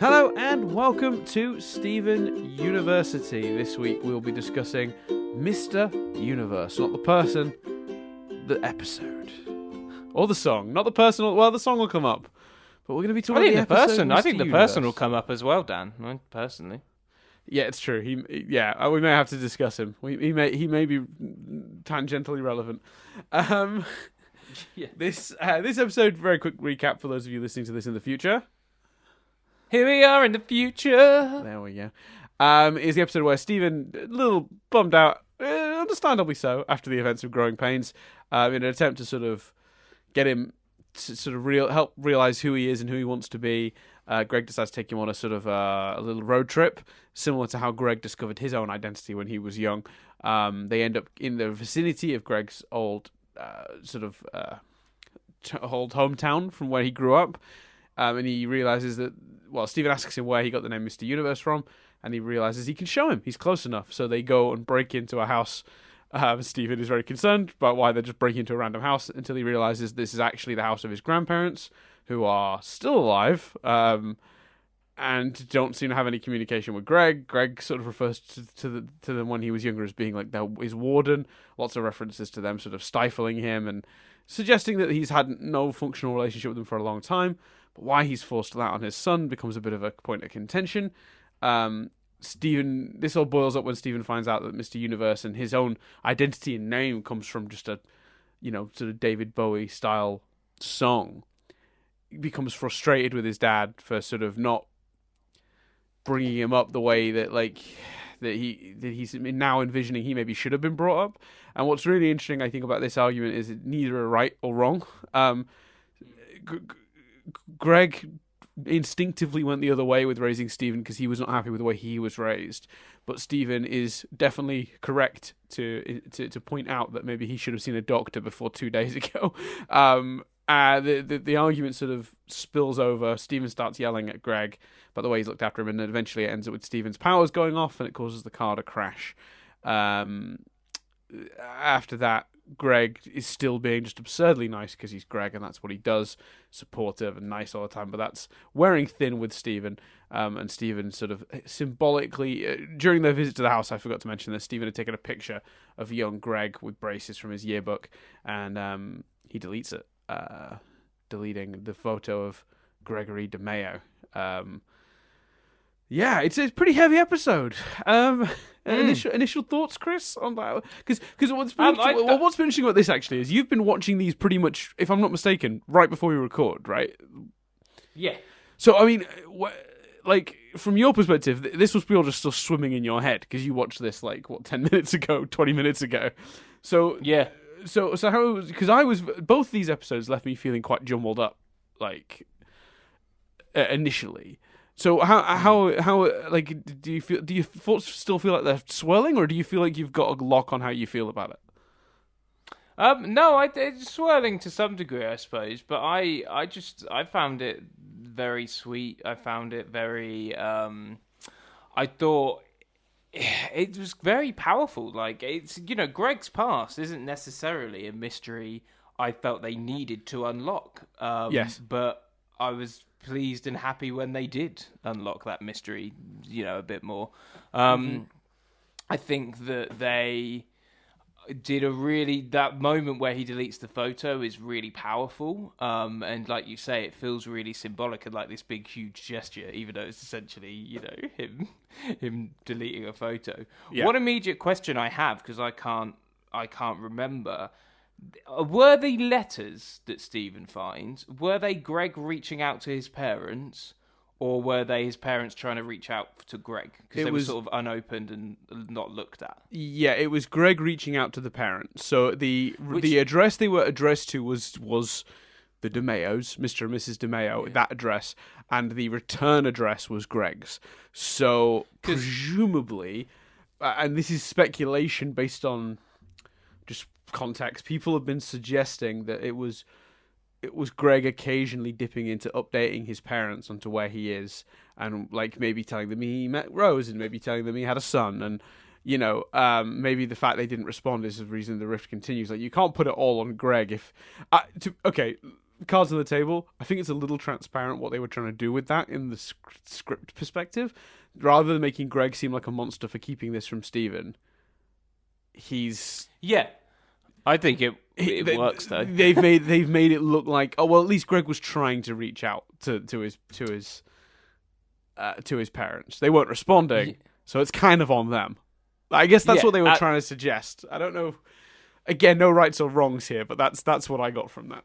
Hello and welcome to Steven University. This week we'll be discussing Mr. Universe, not the person, the episode. Or the song, not the person. Well, the song will come up, but we're going to be talking about the person. episode, I think the Mr. person will Universe. come up as well, Dan. Personally, Yeah, it's true. We may have to discuss him. He may be tangentially relevant. Yeah. This episode, very quick recap for those of you listening to this in the future. Here we are in the future. There we go. Is the episode where Steven, a little bummed out, understandably so, after the events of Growing Pains, in an attempt to sort of get him to sort of help realize who he is and who he wants to be. Greg decides to take him on a sort of a little road trip, similar to how Greg discovered his own identity when he was young. They end up in the vicinity of Greg's old old hometown from where he grew up, and he realizes that. Well, Steven asks him where he got the name Mr. Universe from, and he realizes he can show him. He's close enough. So they go and break into a house. Steven is very concerned about why they're just breaking into a random house until he realizes this is actually the house of his grandparents, who are still alive, and don't seem to have any communication with Greg. Greg sort of refers to them when he was younger as being like his warden. Lots of references to them sort of stifling him and suggesting that he's had no functional relationship with them for a long time. But why he's forced that on his son becomes a bit of a point of contention. This all boils up when Steven finds out that Mr. Universe and his own identity and name comes from just a, sort of David Bowie style song. He becomes frustrated with his dad for sort of not bringing him up the way that he's now envisioning he maybe should have been brought up. And what's really interesting, I think, about this argument is that neither are right or wrong. Greg instinctively went the other way with raising Steven because he was not happy with the way he was raised. But Steven is definitely correct to point out that maybe he should have seen a doctor before 2 days ago. The argument sort of spills over. Steven starts yelling at Greg about the way he's looked after him, and then eventually it ends up with Steven's powers going off, and it causes the car to crash. After that, Greg is still being just absurdly nice because he's Greg and that's what he does, supportive and nice all the time, but that's wearing thin with Steven. And Steven sort of symbolically, during their visit to the house, I forgot to mention that Steven had taken a picture of young Greg with braces from his yearbook, and he deletes it, deleting the photo of Gregory DeMeo. Yeah, it's a pretty heavy episode. Initial thoughts, Chris, on that? Because what's been interesting about this actually is you've been watching these pretty much, if I'm not mistaken, right before we record, right? Yeah. So I mean, from your perspective, this was all just still swimming in your head because you watched this 10 minutes ago, 20 minutes ago. So yeah. So how? Because both these episodes left me feeling quite jumbled up, initially. So how do you feel? Do you still feel like they're swirling, or do you feel like you've got a lock on how you feel about it? No, it's swirling to some degree, I suppose. But I found it very sweet. I found it very. I thought it was very powerful. It's Greg's past isn't necessarily a mystery I felt they needed to unlock. Yes, but I was pleased and happy when they did unlock that mystery, a bit more. I think that they did that moment where he deletes the photo is really powerful. And like you say, it feels really symbolic and like this big, huge gesture, even though it's essentially, him deleting a photo. Yeah. One immediate question I have, because I can't remember, were the letters that Steven finds, were they Greg reaching out to his parents, or were they his parents trying to reach out to Greg? Because they were sort of unopened and not looked at. Yeah, it was Greg reaching out to the parents. So the address they were addressed to was the DeMeos, Mr. and Mrs. DeMeo, that address, and the return address was Greg's. So presumably, and this is speculation based on just context, people have been suggesting that it was Greg occasionally dipping into updating his parents onto where he is, and maybe telling them he met Rose, and maybe telling them he had a son, and maybe the fact they didn't respond is the reason the rift continues. You can't put it all on Greg. cards on the table. I think it's a little transparent what they were trying to do with that in the script perspective. Rather than making Greg seem like a monster for keeping this from Steven, he's... Yeah. I think it works, though. They've made it look like, oh, well, at least Greg was trying to reach out to his parents. They weren't responding, so it's kind of on them. I guess that's what they were trying to suggest. I don't know. Again, no rights or wrongs here, but that's what I got from that.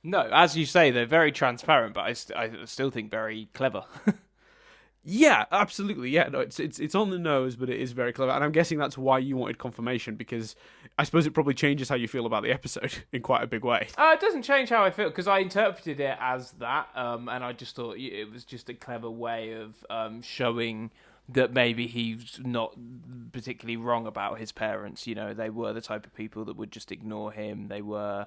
No, as you say, they're very transparent, but I still think very clever. Yeah, absolutely. Yeah, no, it's on the nose, but it is very clever, and I'm guessing that's why you wanted confirmation, because I suppose it probably changes how you feel about the episode in quite a big way. It doesn't change how I feel, because I interpreted it as that, and I just thought it was just a clever way of showing that maybe he's not particularly wrong about his parents. You know, they were the type of people that would just ignore him. They were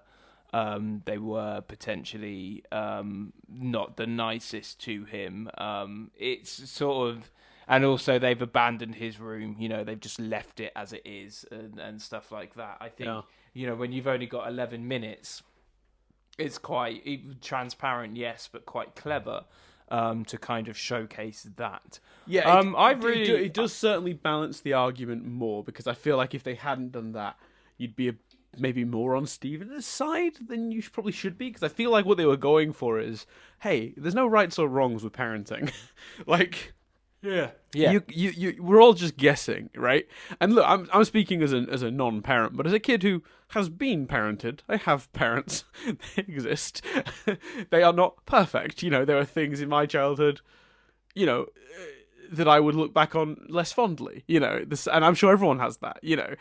potentially not the nicest to him. It's sort of, and also they've abandoned his room. You know, they've just left it as it is and stuff like that. I think, you know, when you've only got 11 minutes, it's quite transparent, yes, but quite clever to kind of showcase that. Yeah, it does certainly balance the argument more, because I feel like if they hadn't done that, you'd be maybe more on Steven's side than you probably should be, because I feel like what they were going for is, hey, there's no rights or wrongs with parenting. Like, yeah. We're all just guessing, right? And look, I'm speaking as a non-parent, but as a kid who has been parented, I have parents. They exist. They are not perfect. You know, there are things in my childhood, you know, that I would look back on less fondly. You know, and I'm sure everyone has that. You know,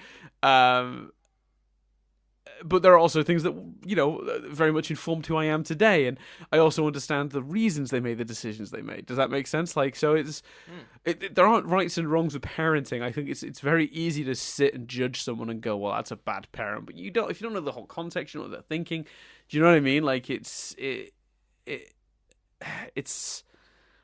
but there are also things that, you know, very much informed who I am today, and I also understand the reasons they made the decisions they made. Does that make sense? Like, so there aren't rights and wrongs with parenting. I think it's very easy to sit and judge someone and go, well, that's a bad parent, but if you don't know the whole context, you don't know what they're thinking. Do you know what I mean? Like, it's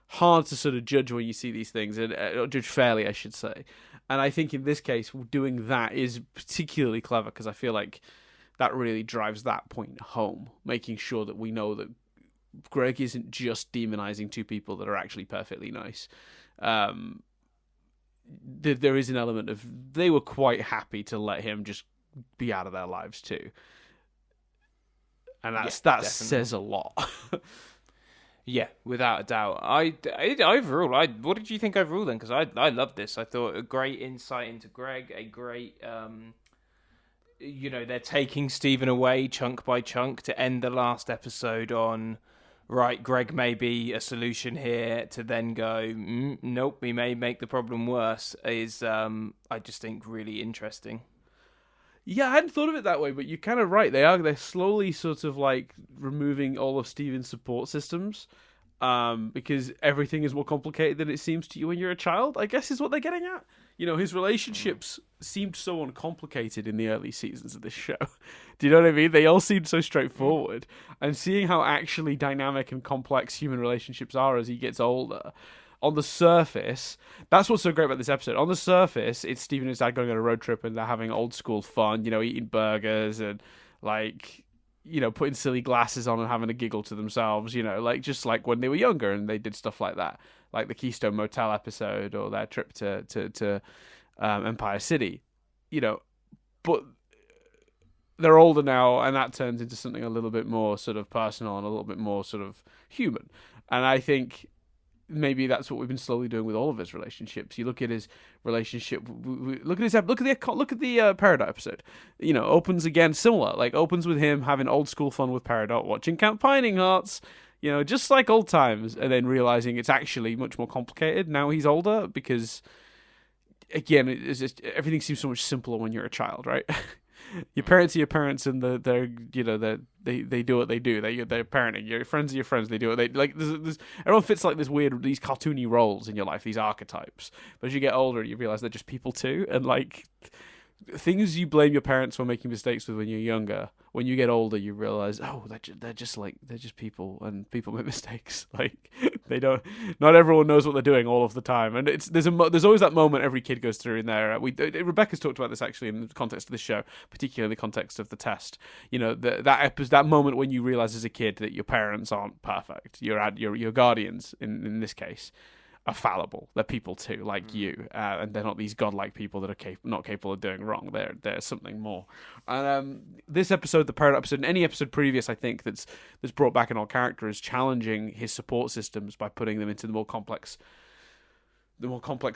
hard to sort of judge when you see these things, and judge fairly, I should say. And I think in this case, doing that is particularly clever, because I feel like that really drives that point home, making sure that we know that Greg isn't just demonizing two people that are actually perfectly nice. There is an element of they were quite happy to let him just be out of their lives too, and that says a lot. Yeah, without a doubt. Overall, what did you think overall then? Because I loved this. I thought a great insight into Greg, a great. You know, they're taking Steven away chunk by chunk to end the last episode on, right, Greg may be a solution here, to then go, nope, we may make the problem worse, is, I just think, really interesting. Yeah, I hadn't thought of it that way, but you're kind of right. They're slowly sort of like removing all of Steven's support systems, because everything is more complicated than it seems to you when you're a child, I guess is what they're getting at. You know, his relationships seemed so uncomplicated in the early seasons of this show. Do you know what I mean? They all seemed so straightforward. And seeing how actually dynamic and complex human relationships are as he gets older, on the surface, that's what's so great about this episode. On the surface, it's Steven and his dad going on a road trip and they're having old school fun, you know, eating burgers and, like, you know, putting silly glasses on and having a giggle to themselves, you know, like just like when they were younger and they did stuff like that. Like the Keystone Motel episode or their trip to Empire City, you know, but they're older now, and that turns into something a little bit more sort of personal and a little bit more sort of human. And I think maybe that's what we've been slowly doing with all of his relationships. You look at his relationship, look at the Peridot episode. You know, opens again similar, like opens with him having old school fun with Peridot, watching Camp Pining Hearts. You know, just like old times, and then realizing it's actually much more complicated now he's older, because, again, everything seems so much simpler when you're a child, right? Your parents are your parents, and they do what they do. They're parenting. Your friends are your friends. They do what they like. Everyone fits like these cartoony roles in your life, these archetypes. But as you get older, you realize they're just people too, and like things you blame your parents for making mistakes with when you're younger, when you get older, you realize, oh, they're just people, and people make mistakes. Like they don't. Not everyone knows what they're doing all of the time, and there's always that moment every kid goes through in there. Rebecca's talked about this actually in the context of the show, particularly in the context of the test. You know, that moment when you realize as a kid that your parents aren't perfect. Your guardians in this case are fallible. They're people too, like you, and they're not these godlike people that are not capable of doing wrong. They're something more. And this episode, the Parrot episode, and any episode previous, I think that's brought back an old character is challenging his support systems by putting them into the more complex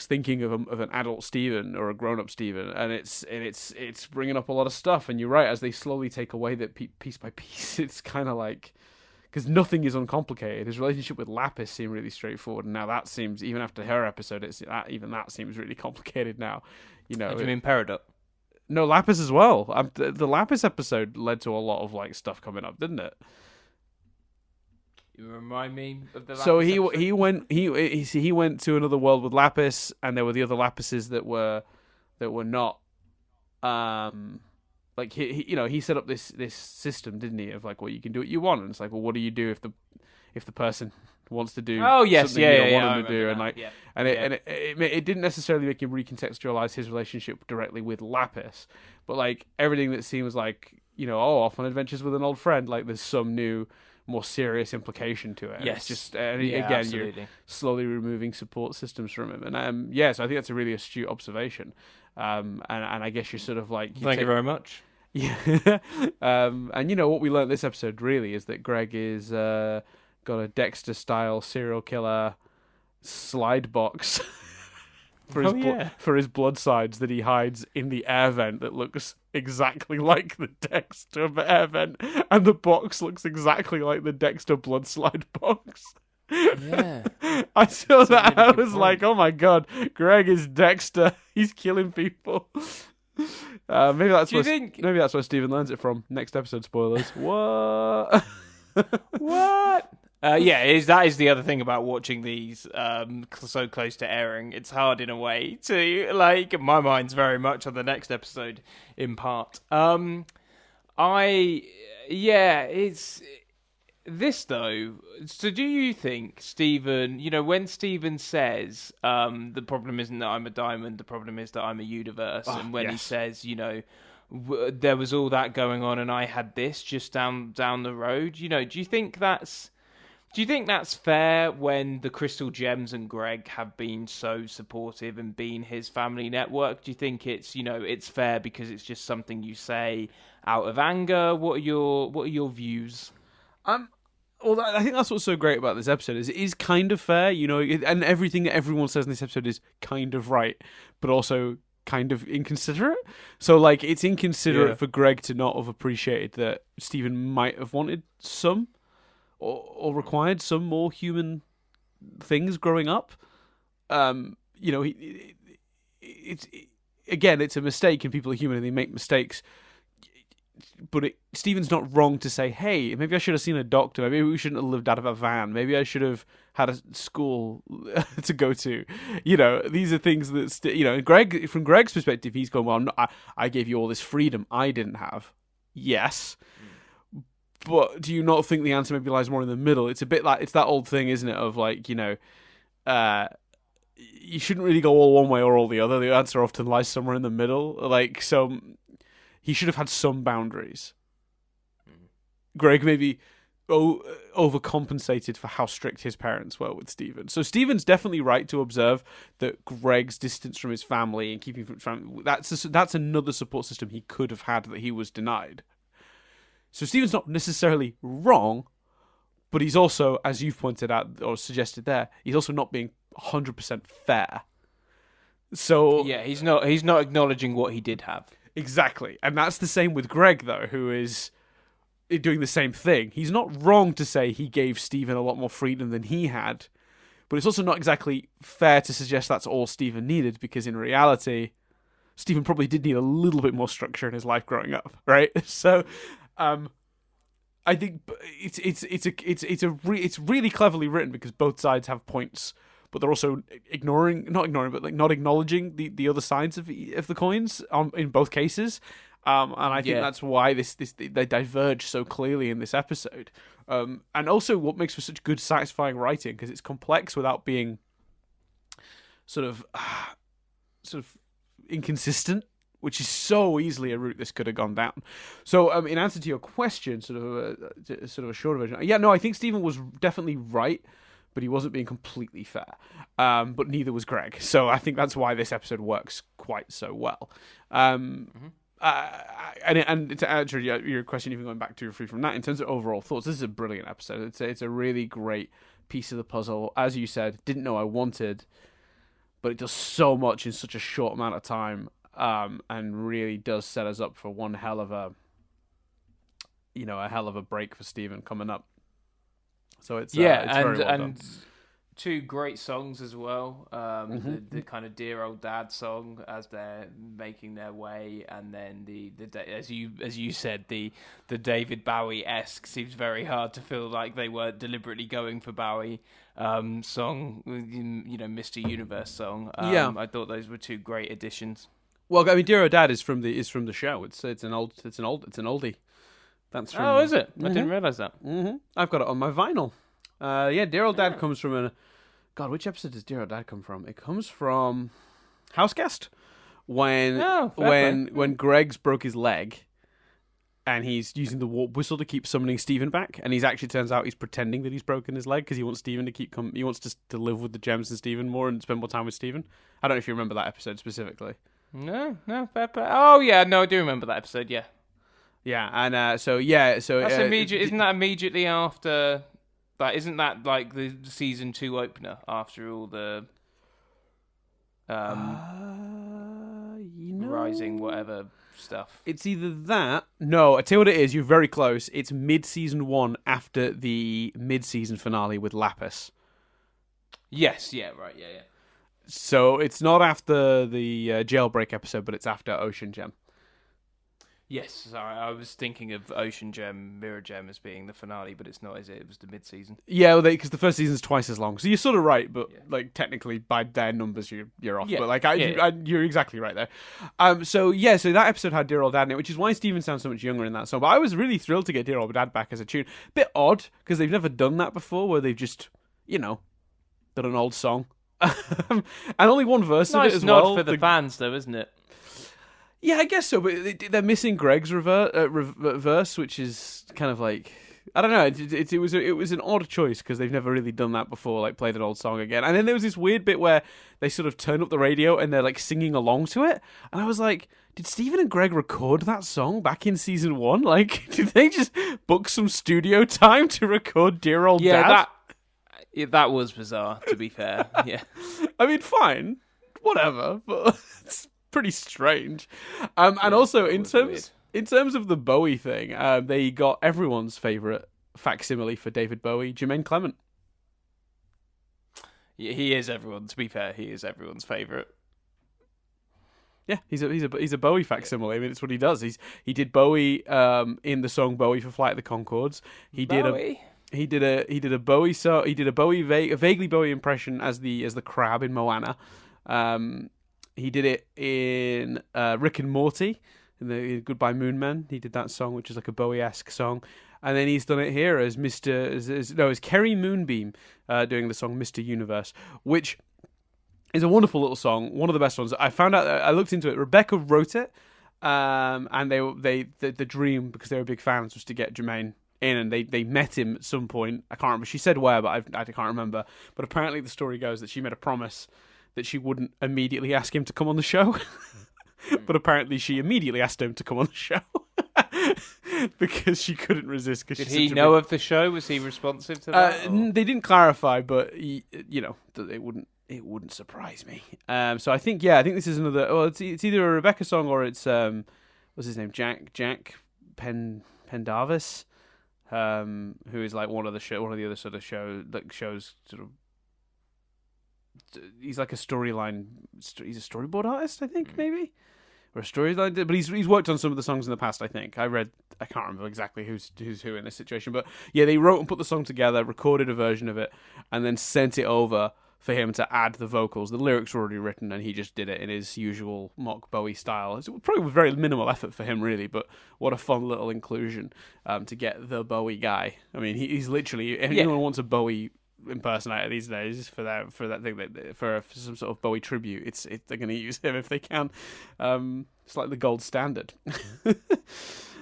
thinking of an adult Stephen or a grown-up Stephen, and it's bringing up a lot of stuff. And you're right, as they slowly take away that piece by piece, it's kind of like. Because nothing is uncomplicated. His relationship with Lapis seemed really straightforward, and now that seems, even after her episode, even that seems really complicated now. You know, do you mean Peridot? No, Lapis as well. The Lapis episode led to a lot of like stuff coming up, didn't it? You remind me of the Lapis so episode? he went to another world with Lapis, and there were the other Lapises that were not. Like he set up this system, didn't he? Of like, well, you can do what you want, and it's like, well, what do you do if the person wants to do something you don't want them to do, and like, it didn't necessarily make him recontextualize his relationship directly with Lapis, but like everything that seems like off on adventures with an old friend, like there's some new, more serious implication to it. Yes, it's just again, absolutely. You're slowly removing support systems from him, and so I think that's a really astute observation. And I guess you're sort of like, thank you very much. Yeah, and what we learned this episode really is that Greg is got a Dexter-style serial killer slide box for his blood sides that he hides in the air vent that looks exactly like the Dexter air vent, and the box looks exactly like the Dexter blood slide box. Yeah, I saw that. Really I was like, "Oh my god, Greg is Dexter. He's killing people." Maybe that's where Stephen learns it from. Next episode spoilers. What? What? That is the other thing about watching these so close to airing. It's hard in a way to like. My mind's very much on the next episode, in part. It's this though. So, do you think Stephen? When Stephen says, "The problem isn't that I'm a diamond. The problem is that I'm a universe," and when he says, there was all that going on, and I had this just down the road. Do you think that's fair when the Crystal Gems and Greg have been so supportive and been his family network? Do you think it's it's fair because it's just something you say out of anger? What are your views? Well, I think that's what's so great about this episode is it is kind of fair, and everything that everyone says in this episode is kind of right, but also kind of inconsiderate. So, like, it's inconsiderate for Greg to not have appreciated that Stephen might have wanted some or required some more human things growing up. It's a mistake, and people are human and they make mistakes. But Stephen's not wrong to say, hey, maybe I should have seen a doctor. Maybe we shouldn't have lived out of a van. Maybe I should have had a school to go to. These are things that, Greg, from Greg's perspective, he's going, well, I gave you all this freedom I didn't have. Yes. But do you not think the answer maybe lies more in the middle? It's a bit like, it's that old thing, isn't it? Of like, you shouldn't really go all one way or all the other. The answer often lies somewhere in the middle. Like, so he should have had some boundaries. Greg maybe overcompensated for how strict his parents were with Stephen. So Stephen's definitely right to observe that Greg's distance from his family and keeping from family, that's another support system he could have had that he was denied. So Stephen's not necessarily wrong, but he's also, as you've pointed out or suggested there, he's also not being 100% fair. So yeah, he's not acknowledging what he did have. Exactly. And that's the same with Greg, though, who is doing the same thing. He's not wrong to say he gave Stephen a lot more freedom than he had, but it's also not exactly fair to suggest that's all Stephen needed, because in reality, Stephen probably did need a little bit more structure in his life growing up, right? So, I think it's really cleverly written because both sides have points but they're also not acknowledging the other sides of the coins in both cases. And I think that's why they diverge so clearly in this episode. And also what makes for such good, satisfying writing, because it's complex without being sort of inconsistent, which is so easily a route this could have gone down. So, in answer to your question, sort of a shorter version. Yeah, no, I think Stephen was definitely right, but he wasn't being completely fair. But neither was Greg. So I think that's why this episode works quite so well. And to answer your question, even going back to free from that, in terms of overall thoughts, this is a brilliant episode. It's a really great piece of the puzzle. As you said, didn't know I wanted, but it does so much in such a short amount of time, and really does set us up for one hell of a break for Stephen coming up. So it's very well done. Two great songs as well. The kind of Dear Old Dad song as they're making their way, and then the as you said, the David Bowie-esque, seems very hard to feel like they weren't deliberately going for Bowie song, Mr. Universe song. I thought those were two great additions. Well, I mean, Dear Old Dad is from the show. It's an oldie. That's from, oh, is it? I didn't realize that. I've got it on my vinyl. Dear Old Dad comes from God, which episode does Dear Old Dad come from? It comes from Houseguest, when Greg's broke his leg, and he's using the warp whistle to keep summoning Stephen back, and turns out he's pretending that he's broken his leg because he wants Stephen he wants to live with the gems and Stephen more and spend more time with Stephen. I don't know if you remember that episode specifically. No, Pepper. Oh yeah, no, I do remember that episode. Yeah. Yeah, and so that's immediate. Isn't that immediately after? Like, isn't that like the season 2 opener after all the rising whatever stuff? It's either that. No, I tell you what it is. You're very close. It's mid-season 1 after the mid-season finale with Lapis. Yes. Yeah. Right. Yeah. So it's not after the jailbreak episode, but it's after Ocean Gem. Yes, sorry, I was thinking of Ocean Gem, Mirror Gem as being the finale, but it's not, is it? It was the mid-season. Yeah, well, because the first season's twice as long, so you're sort of right, but like technically by their numbers you're off. Yeah. But like you're exactly right there. So that episode had Dear Old Dad in it, which is why Steven sounds so much younger in that song. But I was really thrilled to get Dear Old Dad back as a tune. Bit odd because they've never done that before, where they've just done an old song, and only one verse of it as well. Nice nod for the fans, though, isn't it? Yeah, I guess so, but they're missing Greg's verse, which is kind of like, I don't know. It was an odd choice because they've never really done that before, like played an old song again. And then there was this weird bit where they sort of turn up the radio and they're like singing along to it, and I was like, did Stephen and Greg record that song back in season 1? Like, did they just book some studio time to record Dear Old Dad? That was bizarre, to be fair. Yeah, I mean, fine, whatever, but it's pretty strange. And also in terms of the Bowie thing, they got everyone's favorite facsimile for David Bowie, Jemaine Clement. Yeah, he is everyone. To be fair, he is everyone's favorite. Yeah, he's a Bowie facsimile. I mean, it's what he does. He did Bowie in the song Bowie for Flight of the Conchords. He did a Bowie song. He did a vaguely Bowie impression as the crab in Moana. He did it in Rick and Morty, in the Goodbye Moon Man. He did that song, which is like a Bowie-esque song. And then he's done it here as as Kerry Moonbeam doing the song Mr. Universe, which is a wonderful little song, one of the best ones. I found out, I looked into it, Rebecca wrote it, and the dream, because they were big fans, was to get Jemaine in, and they met him at some point. I can't remember. She said where, but I can't remember. But apparently the story goes that she made a promise that she wouldn't immediately ask him to come on the show. But apparently she immediately asked him to come on the show. Because she couldn't resist. Did he know of the show? Was he responsive to that? They didn't clarify, but it wouldn't surprise me. So I think this is another. Well, it's either a Rebecca song or it's what's his name, Jack Pendarvis, who is like one of the other sort of shows sort of. He's like a storyline. He's a storyboard artist, I think, maybe, or a storyline. But he's worked on some of the songs in the past. I think I can't remember exactly who's who in this situation. But yeah, they wrote and put the song together, recorded a version of it, and then sent it over for him to add the vocals. The lyrics were already written, and he just did it in his usual mock Bowie style. It's probably with very minimal effort for him, really, but what a fun little inclusion to get the Bowie guy. I mean, he's literally, if anyone wants a Bowie impersonator these days for that thing, for some sort of Bowie tribute, they're going to use him if they can. It's like the gold standard.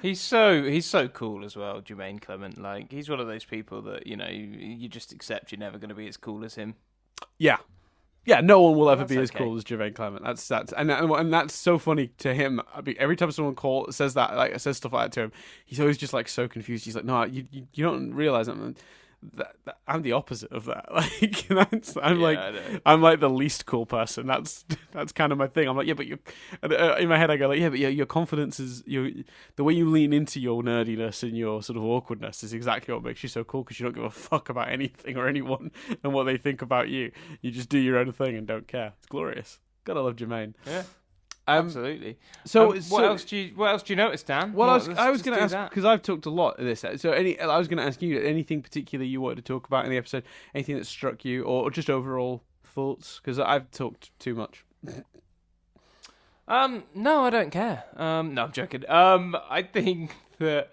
He's so cool as well, Jemaine Clement. Like, he's one of those people that, you just accept you're never going to be as cool as him. Yeah, no one will ever be as cool as Jemaine Clement. And that's so funny to him. I mean, every time someone says stuff like that to him, he's always just like so confused. He's like, no, you don't realize that I'm the opposite of that. Like, I'm like the least cool person. That's kind of my thing. I'm like, yeah, but you. In my head, I go like, yeah, but your confidence is the way you lean into your nerdiness and your sort of awkwardness is exactly what makes you so cool, because you don't give a fuck about anything or anyone and what they think about you. You just do your own thing and don't care. It's glorious. Gotta love Jemaine. Yeah. Absolutely. So, what else do you notice, Dan? Well, I was going to ask, because I've talked a lot of this. So, I was going to ask you anything particular you wanted to talk about in the episode, anything that struck you, or just overall thoughts? Because I've talked too much. No, I don't care. No, I'm joking. I think that.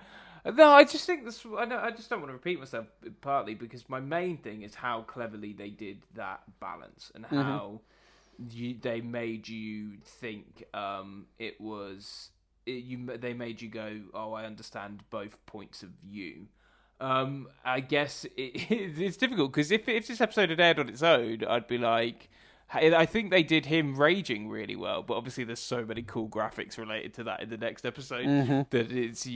No, I just think this. I just don't want to repeat myself. Partly because my main thing is how cleverly they did that balance and how. They made you think they made you go, oh, I understand both points of view. I guess it's difficult, because if this episode had aired on its own, I'd be like, I think they did him raging really well, but obviously there's so many cool graphics related to that in the next episode that it's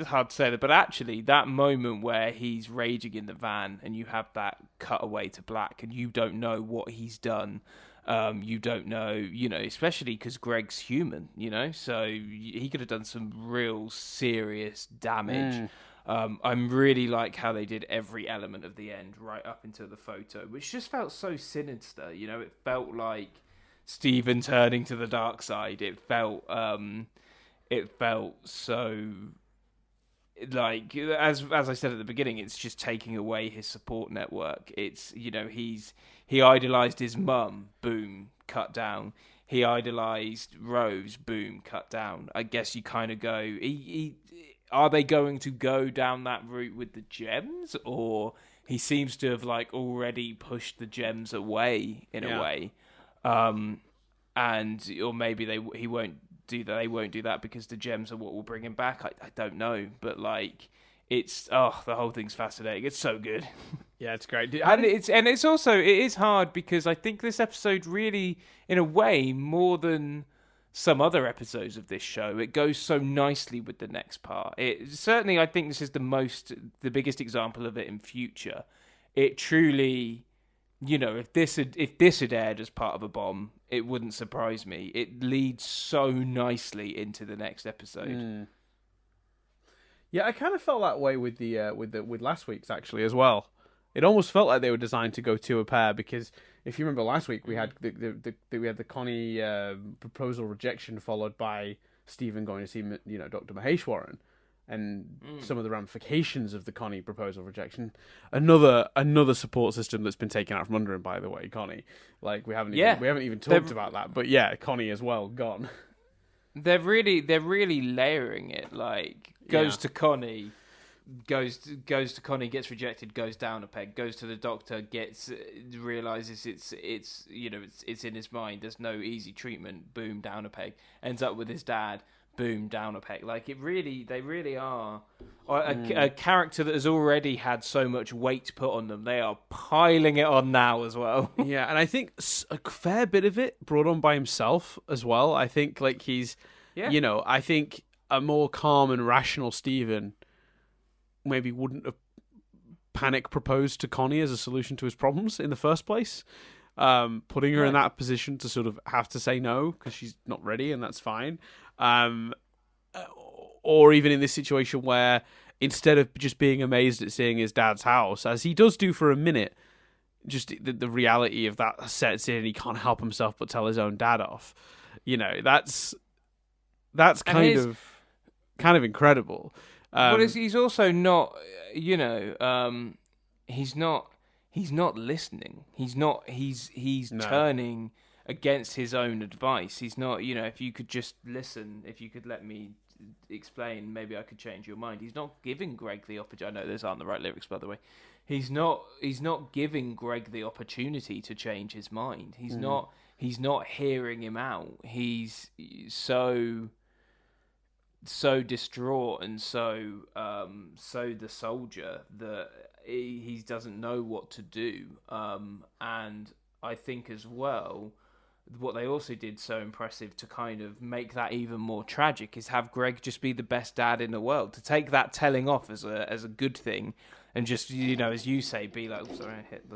hard to say that. But actually, that moment where he's raging in the van and you have that cut away to black and you don't know what he's done. You don't know, especially because Greg's human, so he could have done some real serious damage. I really like how they did every element of the end right up into the photo, which just felt so sinister. It felt like Stephen turning to the dark side. It felt so like, as I said at the beginning, it's just taking away his support network. It's, he idolized his mum, boom, cut down. He idolized Rose, boom, cut down. I guess you kind of go, are they going to go down that route with the gems, or he seems to have like already pushed the gems away in a way, or maybe he won't do that. They won't do that because the gems are what will bring him back. I don't know, but like, it's the whole thing's fascinating. It's so good. Yeah, it's great. It's also, it is hard because I think this episode really, in a way, more than some other episodes of this show, it goes so nicely with the next part. Certainly, I think this is the biggest example of it in future. It truly, if this had aired as part of a bomb, it wouldn't surprise me. It leads so nicely into the next episode. Yeah, I kind of felt that way with with last week's actually as well. It almost felt like they were designed to go to a pair, because if you remember last week we had the Connie proposal rejection followed by Stephen going to see Dr. Maheshwaran, and some of the ramifications of the Connie proposal rejection. Another support system that's been taken out from under him, by the way, Connie. Like we haven't even talked about that, but yeah, Connie as well gone. They're really layering it. Like goes to Connie. Goes to Connie, gets rejected, goes down a peg, goes to the doctor, realizes it's in his mind, there's no easy treatment, boom, down a peg, ends up with his dad, boom, down a peg. Like, they really are a character that has already had so much weight put on them. They are piling it on now as well. Yeah, and I think a fair bit of it brought on by himself as well. I think like he's I think a more calm and rational Stephen maybe wouldn't have panic proposed to Connie as a solution to his problems in the first place. Putting her in that position to sort of have to say no because she's not ready, and that's fine. Or even in this situation where instead of just being amazed at seeing his dad's house, as he does do for a minute, just the reality of that sets in and he can't help himself but tell his own dad off. That's kind of incredible. But he's also not, he's not he's not listening. He's not. He's No. turning against his own advice. He's not. If you could just listen, if you could let me explain, maybe I could change your mind. He's not giving Greg the opportunity. I know those aren't the right lyrics, by the way. He's not giving Greg the opportunity to change his mind. He's not hearing him out. He's so distraught and so the soldier that he doesn't know what to do. And I think as well, what they also did so impressive to kind of make that even more tragic is have Greg just be the best dad in the world, to take that telling off as a good thing, and just, as you say, be like, oh, sorry, I hit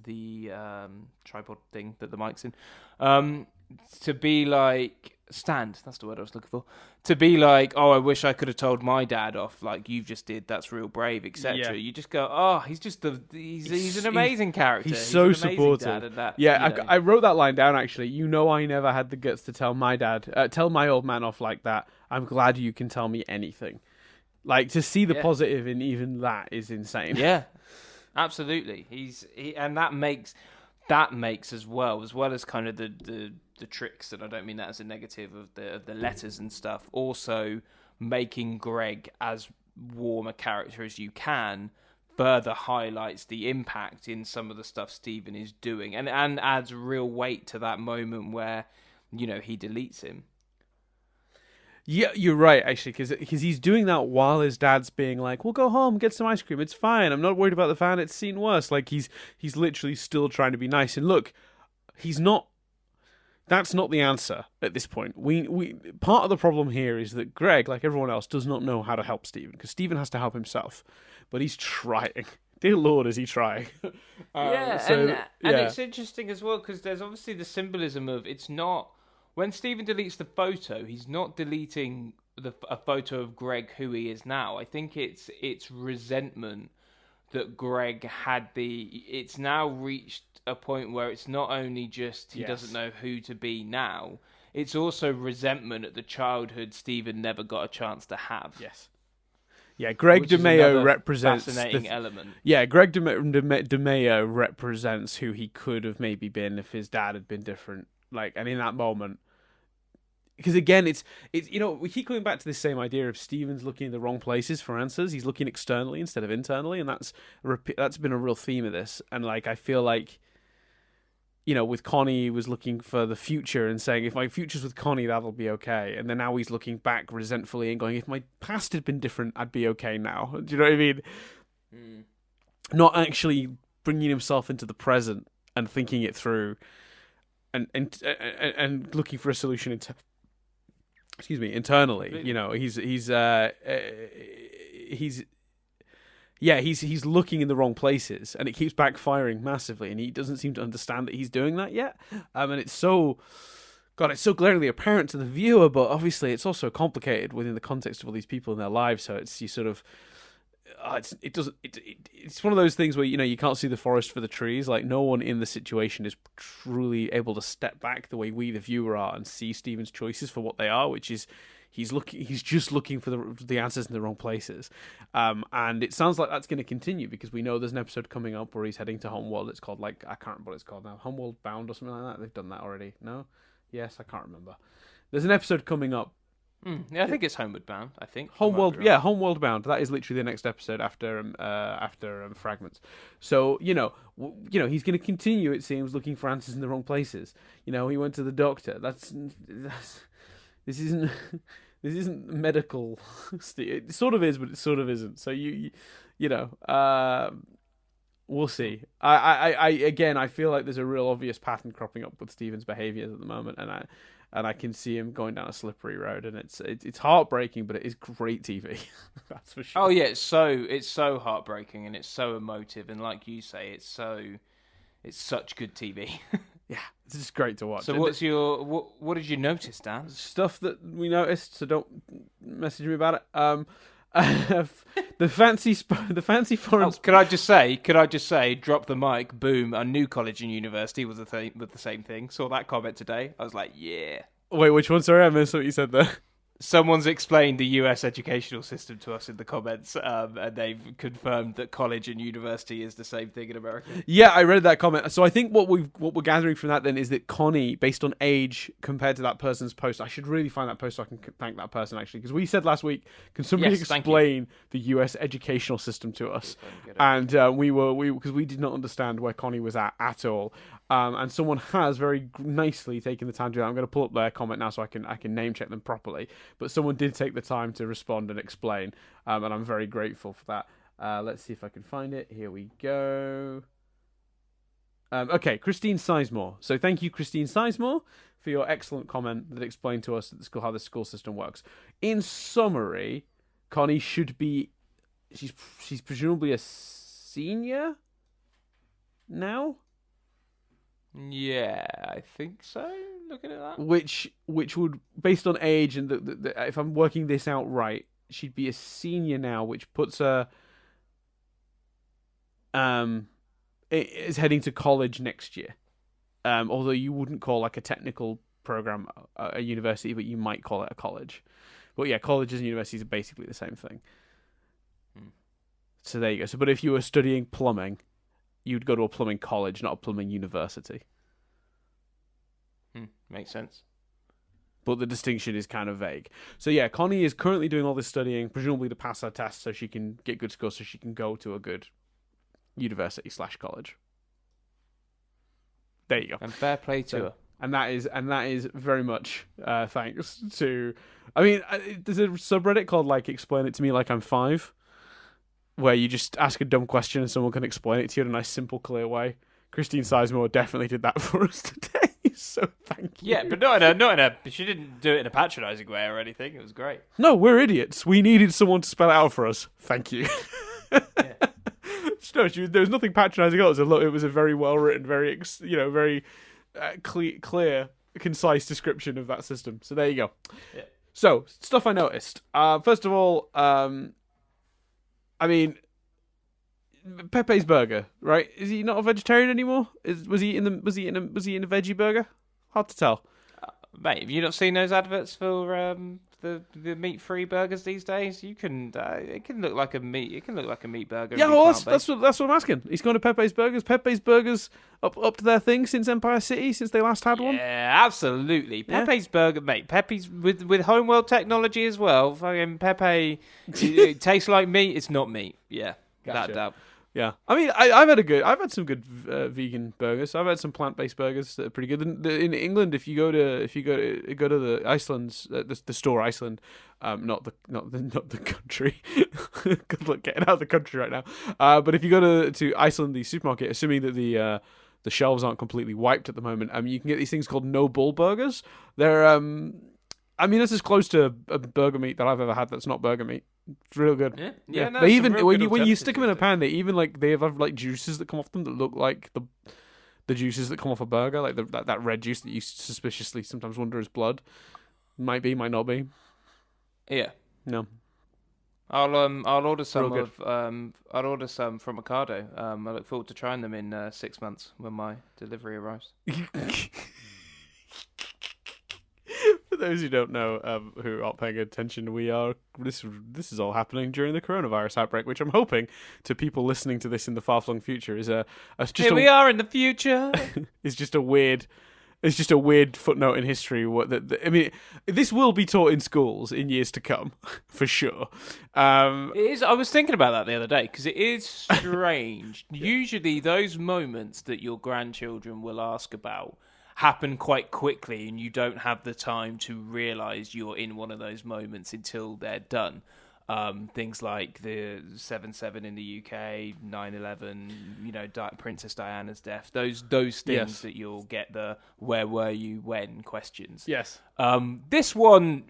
the tripod thing that the mic's in, to be like, stand, that's the word I was looking for, to be like, oh, I wish I could have told my dad off like you just did, that's real brave, etc. Yeah. You just go, oh, he's just he's an amazing character. He's so an amazing supportive. dad at that, I wrote that line down, actually. I never had the guts to tell my dad, tell my old man off like that. I'm glad you can tell me anything. Like, to see the positive in even that is insane. Yeah, absolutely. And that makes as well as kind of the tricks, and I don't mean that as a negative, of the letters and stuff. Also, making Greg as warm a character as you can further highlights the impact in some of the stuff Stephen is doing, and adds real weight to that moment where he deletes him. Yeah, you're right, actually, because he's doing that while his dad's being like, we'll go home, get some ice cream, it's fine, I'm not worried about the fan, it's seen worse. Like, he's literally still trying to be nice. And look, that's not the answer at this point. We part of the problem here is that Greg, like everyone else, does not know how to help Stephen, because Stephen has to help himself. But he's trying. Dear Lord, is he trying? And it's interesting as well, because there's obviously the symbolism of, it's not... When Stephen deletes the photo, he's not deleting a photo of Greg who he is now. I think it's resentment that Greg had it's now reached a point where it's not only just he doesn't know who to be now, it's also resentment at the childhood Stephen never got a chance to have. Yes. Yeah, Greg DeMeo represents fascinating element. Yeah, Greg DeMeo represents who he could have maybe been if his dad had been different. Like, and in that moment, because again, it's we keep coming back to this same idea of Stephen's looking in the wrong places for answers. He's looking externally instead of internally, and that's been a real theme of this. And like, I feel like, with Connie, he was looking for the future and saying, if my future's with Connie, that'll be okay. And then now he's looking back resentfully and going, if my past had been different, I'd be okay now. Do you know what I mean? Mm. Not actually bringing himself into the present and thinking it through. And looking for a solution internally. He's looking in the wrong places, and it keeps backfiring massively, and he doesn't seem to understand that he's doing that yet. And it's so glaringly apparent to the viewer, but obviously it's also complicated within the context of all these people in their lives. So it's one of those things where you can't see the forest for the trees. Like, no one in the situation is truly able to step back the way we, the viewer, are and see Stephen's choices for what they are, which is he's just looking for the answers in the wrong places. And it sounds like that's going to continue, because we know there's an episode coming up where he's heading to Homeworld. It's called, like, I can't remember what it's called now, Homeworld Bound or something like that. They've done that already. No? Yes, I can't remember. There's an episode coming up. Yeah, I think it's Homeward Bound. I think Homeworld Bound. That is literally the next episode after Fragments. So he's going to continue. It seems, looking for answers in the wrong places. He went to the doctor. This isn't medical. It sort of is, but it sort of isn't. So we'll see. I feel like there's a real obvious pattern cropping up with Stephen's behaviours at the moment, and I can see him going down a slippery road, and it's heartbreaking, but it is great TV. That's for sure. Oh yeah, it's so heartbreaking, and it's so emotive, and like you say, it's such good TV. Yeah, it's just great to watch. So what did you notice, Dan? Stuff that we noticed, so don't message me about it. The fancy foreign. Could I just say, drop the mic, boom, a new college and university was with the same thing. Saw that comment today. I was like, yeah. Wait, which one? Sorry, I missed what you said there. Someone's explained the US educational system to us in the comments, and they've confirmed that college and university is the same thing in America. Yeah, I read that comment. So I think what we're gathering from that then is that Connie, based on age compared to that person's post, I should really find that post so I can thank that person actually, because we said last week, can somebody explain the US educational system to us? And we because we did not understand where Connie was at all. And someone has very nicely taken the time to do that. I'm going to pull up their comment now so I can name check them properly. But someone did take the time to respond and explain, and I'm very grateful for that. Let's see if I can find it. Here we go. Okay, Christine Sizemore. So thank you, Christine Sizemore, for your excellent comment that explained to us how the school system works. In summary, Connie should be... She's presumably a senior now? Yeah, I think so. Looking at that, which would, based on age and if I'm working this out right, she'd be a senior now, which puts her is heading to college next year. Although you wouldn't call like a technical program a university, but you might call it a college. But yeah, colleges and universities are basically the same thing. So there you go. So, but if you were studying plumbing, you'd go to a plumbing college, not a plumbing university. Makes sense. But the distinction is kind of vague. So yeah, Connie is currently doing all this studying, presumably to pass her test so she can get good scores so she can go to a good university/college. There you go. And fair play to her. And that is very much thanks to... I mean, there's a subreddit called like Explain It To Me Like I'm 5, where you just ask a dumb question and someone can explain it to you in a nice, simple, clear way. Christine Sizemore definitely did that for us today, so thank you. Yeah, but not in a. She didn't do it in a patronising way or anything. It was great. No, we're idiots. We needed someone to spell it out for us. Thank you. Yeah. No, there was nothing patronising. It was a very well written, very clear, concise description of that system. So there you go. Yeah. So stuff I noticed. First of all, I mean, Pepe's burger, right? Is he not a vegetarian anymore? Was he in a veggie burger? Hard to tell. Mate, have you not seen those adverts for the meat-free burgers these days? You can it can look like a meat. It can look like a meat burger. Yeah, well, that's what I'm asking. He's gone to Pepe's Burgers. Pepe's Burgers up to their thing since Empire City, since they last had one. Yeah, absolutely. Pepe's Burger, mate. Pepe's with Homeworld technology as well. Fucking Pepe, it tastes like meat. It's not meat. Yeah, gotcha. That doubt. Yeah, I mean, I've had some good vegan burgers. I've had some plant-based burgers that are pretty good. In England, if you go to the Iceland's the store Iceland, not the country. Good luck getting out of the country right now. But if you go to Iceland, the supermarket, assuming that the shelves aren't completely wiped at the moment, you can get these things called no bull burgers. They're I mean, that's as close to a burger meat that I've ever had that's not burger meat. It's real good. Yeah. No, they even when you stick them in a pan, they have like juices that come off them that look like the juices that come off a burger, like that red juice that you suspiciously sometimes wonder is blood. Might be, might not be. Yeah. No. I'll order some I'll order some from Ocado. I look forward to trying them in 6 months when my delivery arrives. For those who don't know, who aren't paying attention, this is all happening during the coronavirus outbreak, which I'm hoping to people listening to this in the far-flung future is we are in the future. It's just a weird footnote in history. I mean, this will be taught in schools in years to come, for sure. It is. I was thinking about that the other day because it is strange. Usually, those moments that your grandchildren will ask about happen quite quickly, and you don't have the time to realise you're in one of those moments until they're done. Things like the 7/7 in the UK, 9/11, Princess Diana's death. Those things that you'll get the "where were you when" questions. Yes. This one,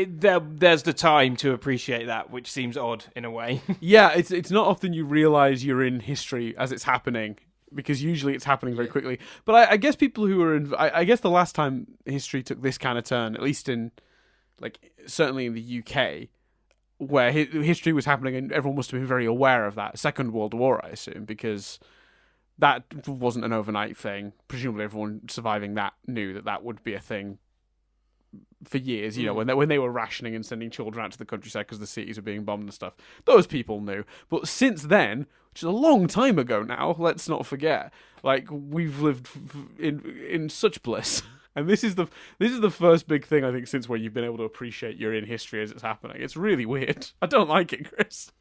there's the time to appreciate that, which seems odd in a way. Yeah, it's not often you realise you're in history as it's happening, because usually it's happening very quickly. But I guess people who are I guess the last time history took this kind of turn, at least in, certainly in the UK, where history was happening and everyone must have been very aware of that. Second World War, I assume, because that wasn't an overnight thing. Presumably everyone surviving that knew that would be a thing for years, when they were rationing and sending children out to the countryside because the cities were being bombed and stuff. Those people knew. But since then, which is a long time ago now, let's not forget, like, we've lived in such bliss. And this is the first big thing, I think, since where you've been able to appreciate you're in history as it's happening. It's really weird. I don't like it, Chris.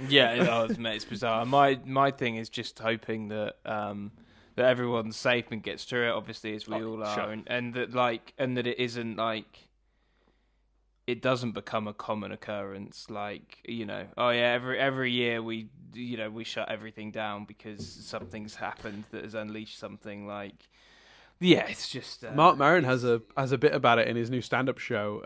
Yeah, it does, mate. It's bizarre. My thing is just hoping that that everyone's safe and gets through it, obviously, as we all are, sure. and that it isn't like it doesn't become a common occurrence. Like, every year we shut everything down because something's happened that has unleashed something. Like, yeah, it's just Mark Maron has a bit about it in his new stand-up show.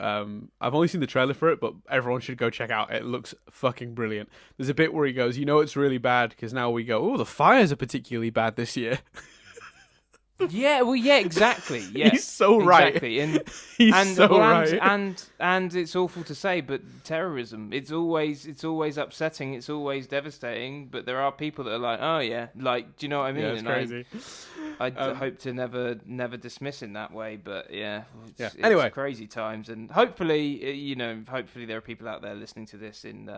I've only seen the trailer for it, but everyone should go check out. It looks fucking brilliant. There's a bit where he goes, it's really bad because now we go, the fires are particularly bad this year. Yeah, well, yeah, exactly. Yeah, he's so right. Exactly, and it's awful to say, but terrorism, it's always upsetting, it's always devastating. But there are people that are like, oh yeah, like, do you know what I mean? Yeah, it's crazy. I hope to never dismiss in that way, but yeah, it's anyway, crazy times, and hopefully, hopefully there are people out there listening to this in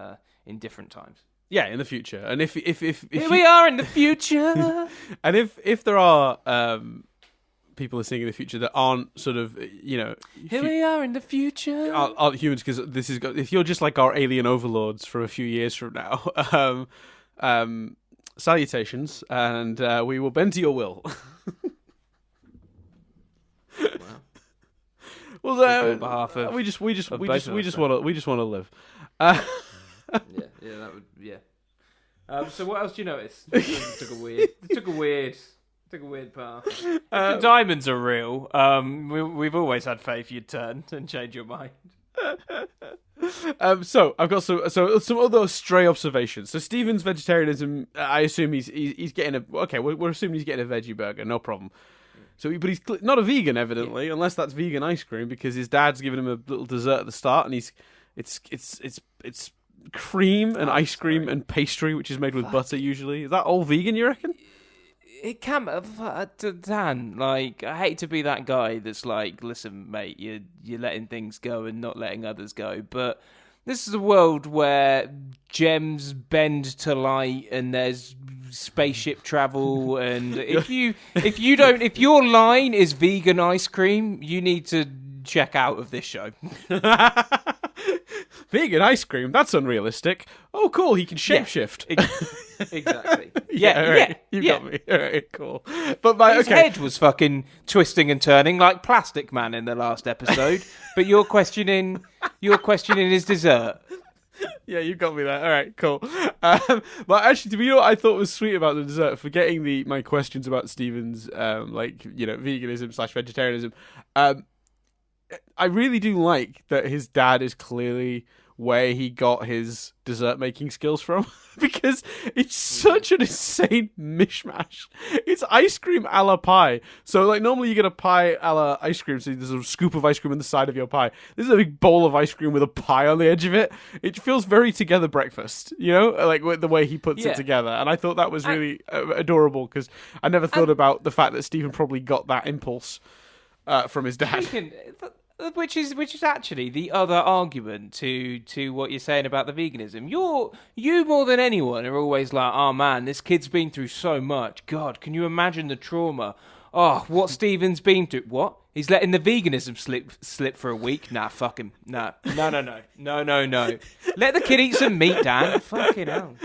different times. Yeah, in the future, and if here we are in the future, and if there are people listening in the future that aren't sort of here we are in the future, aren't humans, because if you're just like our alien overlords from a few years from now, salutations, and we will bend to your will. Wow. Well, on behalf of we just want to live. Yeah, that would, yeah. So what else do you notice? It took a weird path. If the diamonds are real, we've always had faith you'd turn and change your mind. So I've got some other stray observations. So Stephen's vegetarianism, I assume he's getting we're assuming he's getting a veggie burger, no problem. So, but he's not a vegan, evidently, unless that's vegan ice cream, because his dad's giving him a little dessert at the start, and it's cream and ice cream and pastry, which is made with butter usually. Is that all vegan, you reckon? It can, Dan. Like, I hate to be that guy that's like, listen, mate, you're letting things go and not letting others go, but this is a world where gems bend to light and there's spaceship travel, and if your line is vegan ice cream, you need to check out of this show. Vegan ice cream? That's unrealistic. Oh, cool. He can shapeshift. Exactly. You got me. All right, cool. But his head was fucking twisting and turning like Plastic Man in the last episode. But you're questioning his dessert. Yeah, you got me there. All right, cool. But actually, to be what I thought was sweet about the dessert, forgetting my questions about Stephen's veganism/vegetarianism, I really do like that his dad is clearly where he got his dessert making skills from, because it's such an insane mishmash. It's ice cream a la pie. So like normally you get a pie a la ice cream, so there's a scoop of ice cream on the side of your pie. This is a big bowl of ice cream with a pie on the edge of it. It feels very Together breakfast, like with the way he puts it together. And I thought that was really adorable, because I never thought about the fact that Stephen probably got that impulse from his dad. Which is actually the other argument to what you're saying about the veganism. You more than anyone are always like, oh man, this kid's been through so much. God, can you imagine the trauma? Oh, what Stephen's been through. What? He's letting the veganism slip for a week? Nah, fuck him. No. Let the kid eat some meat, Dan. Fucking hell.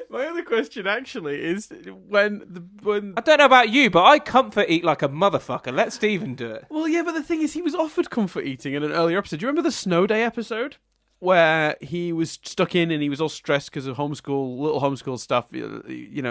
My other question actually is when I don't know about you, but I comfort eat like a motherfucker. Let Stephen do it. Well, yeah, but the thing is, he was offered comfort eating in an earlier episode. Do you remember the snow day episode where he was stuck in and he was all stressed because of little homeschool stuff? He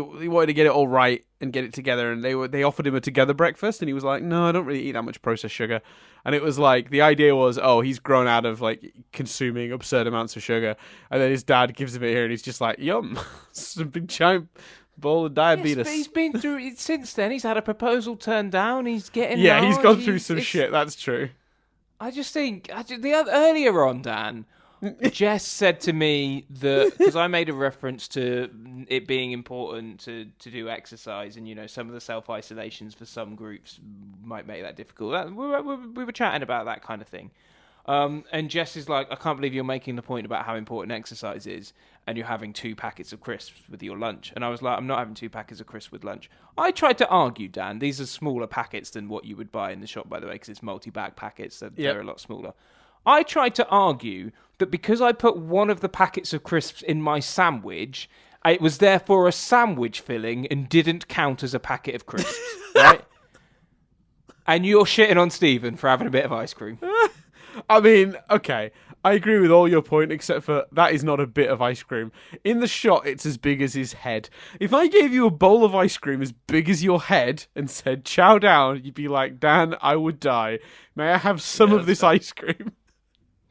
wanted to get it all right and get it together, and they offered him a Together breakfast, and he was like, no, I don't really eat that much processed sugar. And it was like, the idea was, he's grown out of like consuming absurd amounts of sugar, and then his dad gives him it here, and he's just like, yum, it's a big giant bowl of diabetes. Yes, but he's been through it since then. He's had a proposal turned down. He's getting he's gone through some shit. That's true. I just think earlier on, Dan, Jess said to me that, because I made a reference to it being important to do exercise, and some of the self-isolations for some groups might make that difficult. We were chatting about that kind of thing. And Jess is like, I can't believe you're making the point about how important exercise is, and you're having 2 packets of crisps with your lunch. And I was like, I'm not having 2 packets of crisps with lunch. I tried to argue, Dan, these are smaller packets than what you would buy in the shop, by the way, because it's multi-bag packets, so they're a lot smaller. I tried to argue that because I put one of the packets of crisps in my sandwich, it was therefore a sandwich filling and didn't count as a packet of crisps, right? And you're shitting on Stephen for having a bit of ice cream. I mean, okay, I agree with all your point, except for that is not a bit of ice cream. In the shot, it's as big as his head. If I gave you a bowl of ice cream as big as your head and said, chow down, you'd be like, Dan, I would die. May I have some of this ice cream?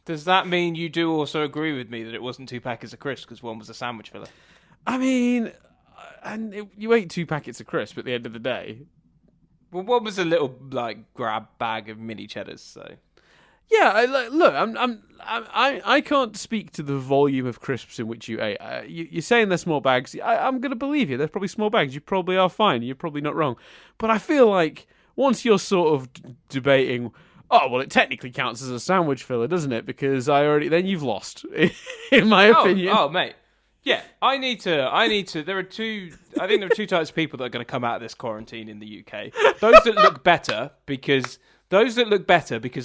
Does that mean you do also agree with me that it wasn't 2 packets of crisps because one was a sandwich filler? I mean, you ate 2 packets of crisps at the end of the day. Well, one was a little grab bag of mini cheddars, so... Yeah, look, I can't speak to the volume of crisps in which you ate. You're saying they're small bags. I'm going to believe you. They're probably small bags. You probably are fine. You're probably not wrong. But I feel like once you're sort of debating, oh, well, it technically counts as a sandwich filler, doesn't it? Because then you've lost, in my opinion. Oh, mate. Yeah, I need to, I think there are 2 types of people that are going to come out of this quarantine in the UK. Those that look better because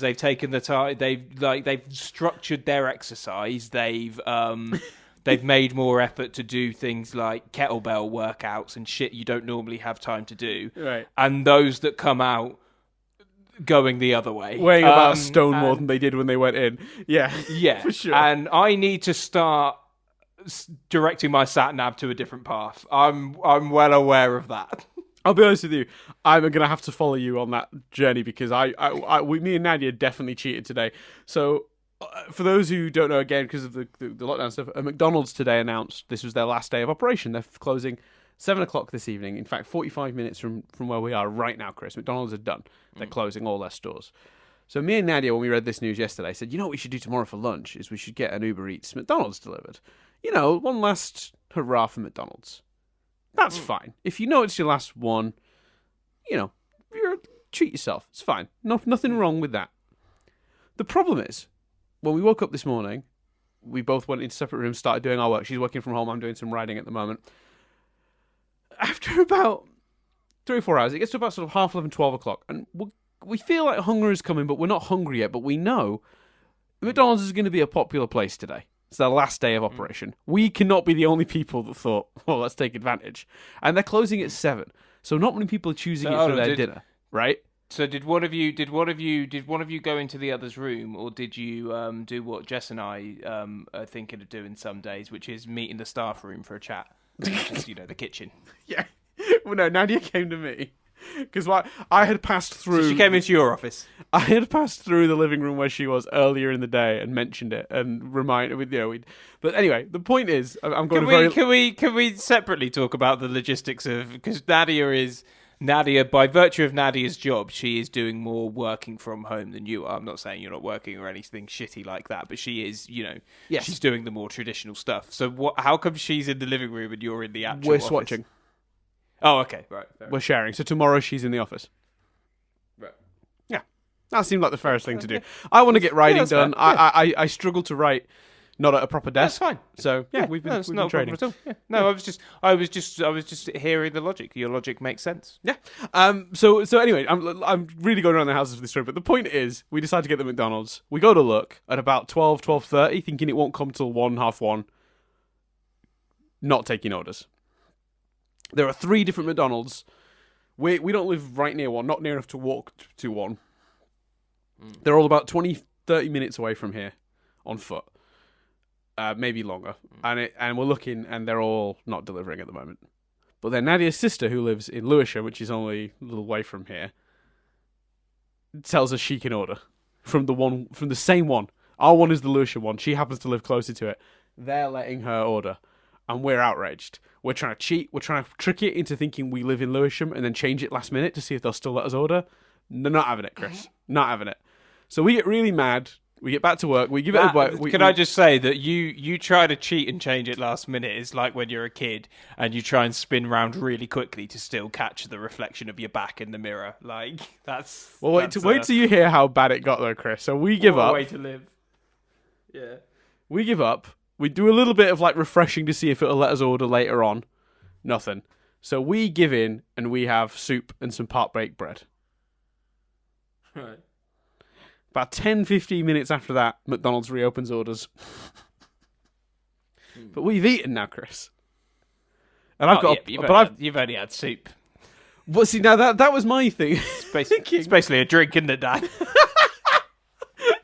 they've taken the time, they've structured their exercise, they've made more effort to do things like kettlebell workouts and shit you don't normally have time to do. Right. And those that come out going the other way. Weighing about a stone more than they did when they went in. Yeah. Yeah. For sure. And I need to start directing my sat-nav to a different path. I'm well aware of that. I'll be honest with you, I'm going to have to follow you on that journey because me and Nadia definitely cheated today. So, for those who don't know, again, because of the lockdown stuff, McDonald's today announced this was their last day of operation. They're closing 7 o'clock this evening. In fact, 45 minutes from where we are right now, Chris. McDonald's are done. They're closing all their stores. So me and Nadia, when we read this news yesterday, said, you know what we should do tomorrow for lunch is we should get an Uber Eats McDonald's delivered. One last hurrah for McDonald's. That's fine. If you know it's your last one, treat yourself. It's fine. Nothing wrong with that. The problem is, when we woke up this morning, we both went into separate rooms, started doing our work. She's working from home. I'm doing some writing at the moment. After about 3 or 4 hours, it gets to about sort of 11:30, 12 o'clock, and we feel like hunger is coming, but we're not hungry yet. But we know McDonald's is going to be a popular place today. It's their last day of operation. We cannot be the only people that thought, well, let's take advantage. And they're closing at 7. So not many people are choosing it for their dinner, right? So did one of you go into the other's room, or did you do what Jess and I are thinking of doing some days, which is meet in the staff room for a chat? Just, the kitchen. Yeah. Well, no, Nadia came to me. Because I had passed through... So she came into your office. I had passed through the living room where she was earlier in the day and mentioned it and reminded... But anyway, the point is... I'm going Can we separately talk about the logistics of... Because Nadia, by virtue of Nadia's job, she is doing more working from home than you are. I'm not saying you're not working or anything shitty like that, but she is, yes. She's doing the more traditional stuff. So how come she's in the living room and you're in the actual office? We're swatching. Oh, okay, right. We're sharing. So tomorrow she's in the office. Right. Yeah. That seemed like the fairest thing to do. I want to get writing done. I struggle to write not at a proper desk. That's fine. So we've been trading. At all. Yeah. No, I was just hearing the logic. Your logic makes sense. Yeah. So anyway, I'm really going around the houses for this story, but the point is, we decide to get the McDonald's. We go to look at about 12:30, thinking it won't come till 1:30. Not taking orders. There are 3 different McDonald's. We don't live right near one, not near enough to walk to one. They're all about 20, 30 minutes away from here on foot. Maybe longer. And we're looking, and they're all not delivering at the moment. But then Nadia's sister, who lives in Lewisham, which is only a little way from here, tells us she can order from the same one. Our one is the Lewisham one. She happens to live closer to it. They're letting her order. And we're outraged. We're trying to cheat. We're trying to trick it into thinking we live in Lewisham and then change it last minute to see if they'll still let us order. They're not having it, Chris. Not having it. So we get really mad. We get back to work. We give it a Can I just say that you try to cheat and change it last minute? It's like when you're a kid and you try and spin round really quickly to still catch the reflection of your back in the mirror. Like that's. Well, wait till you hear how bad it got though, Chris. So we give up. Way to live. Yeah. We give up. We do a little bit of like refreshing to see if it'll let us order later on. Nothing. So we give in and we have soup and some part baked bread. Right. About 10-15 minutes after that, McDonald's reopens orders. But we've eaten now, Chris. And I've you've only had soup. Well, see, now that was my thing. It's basically a drink, isn't it, Dad?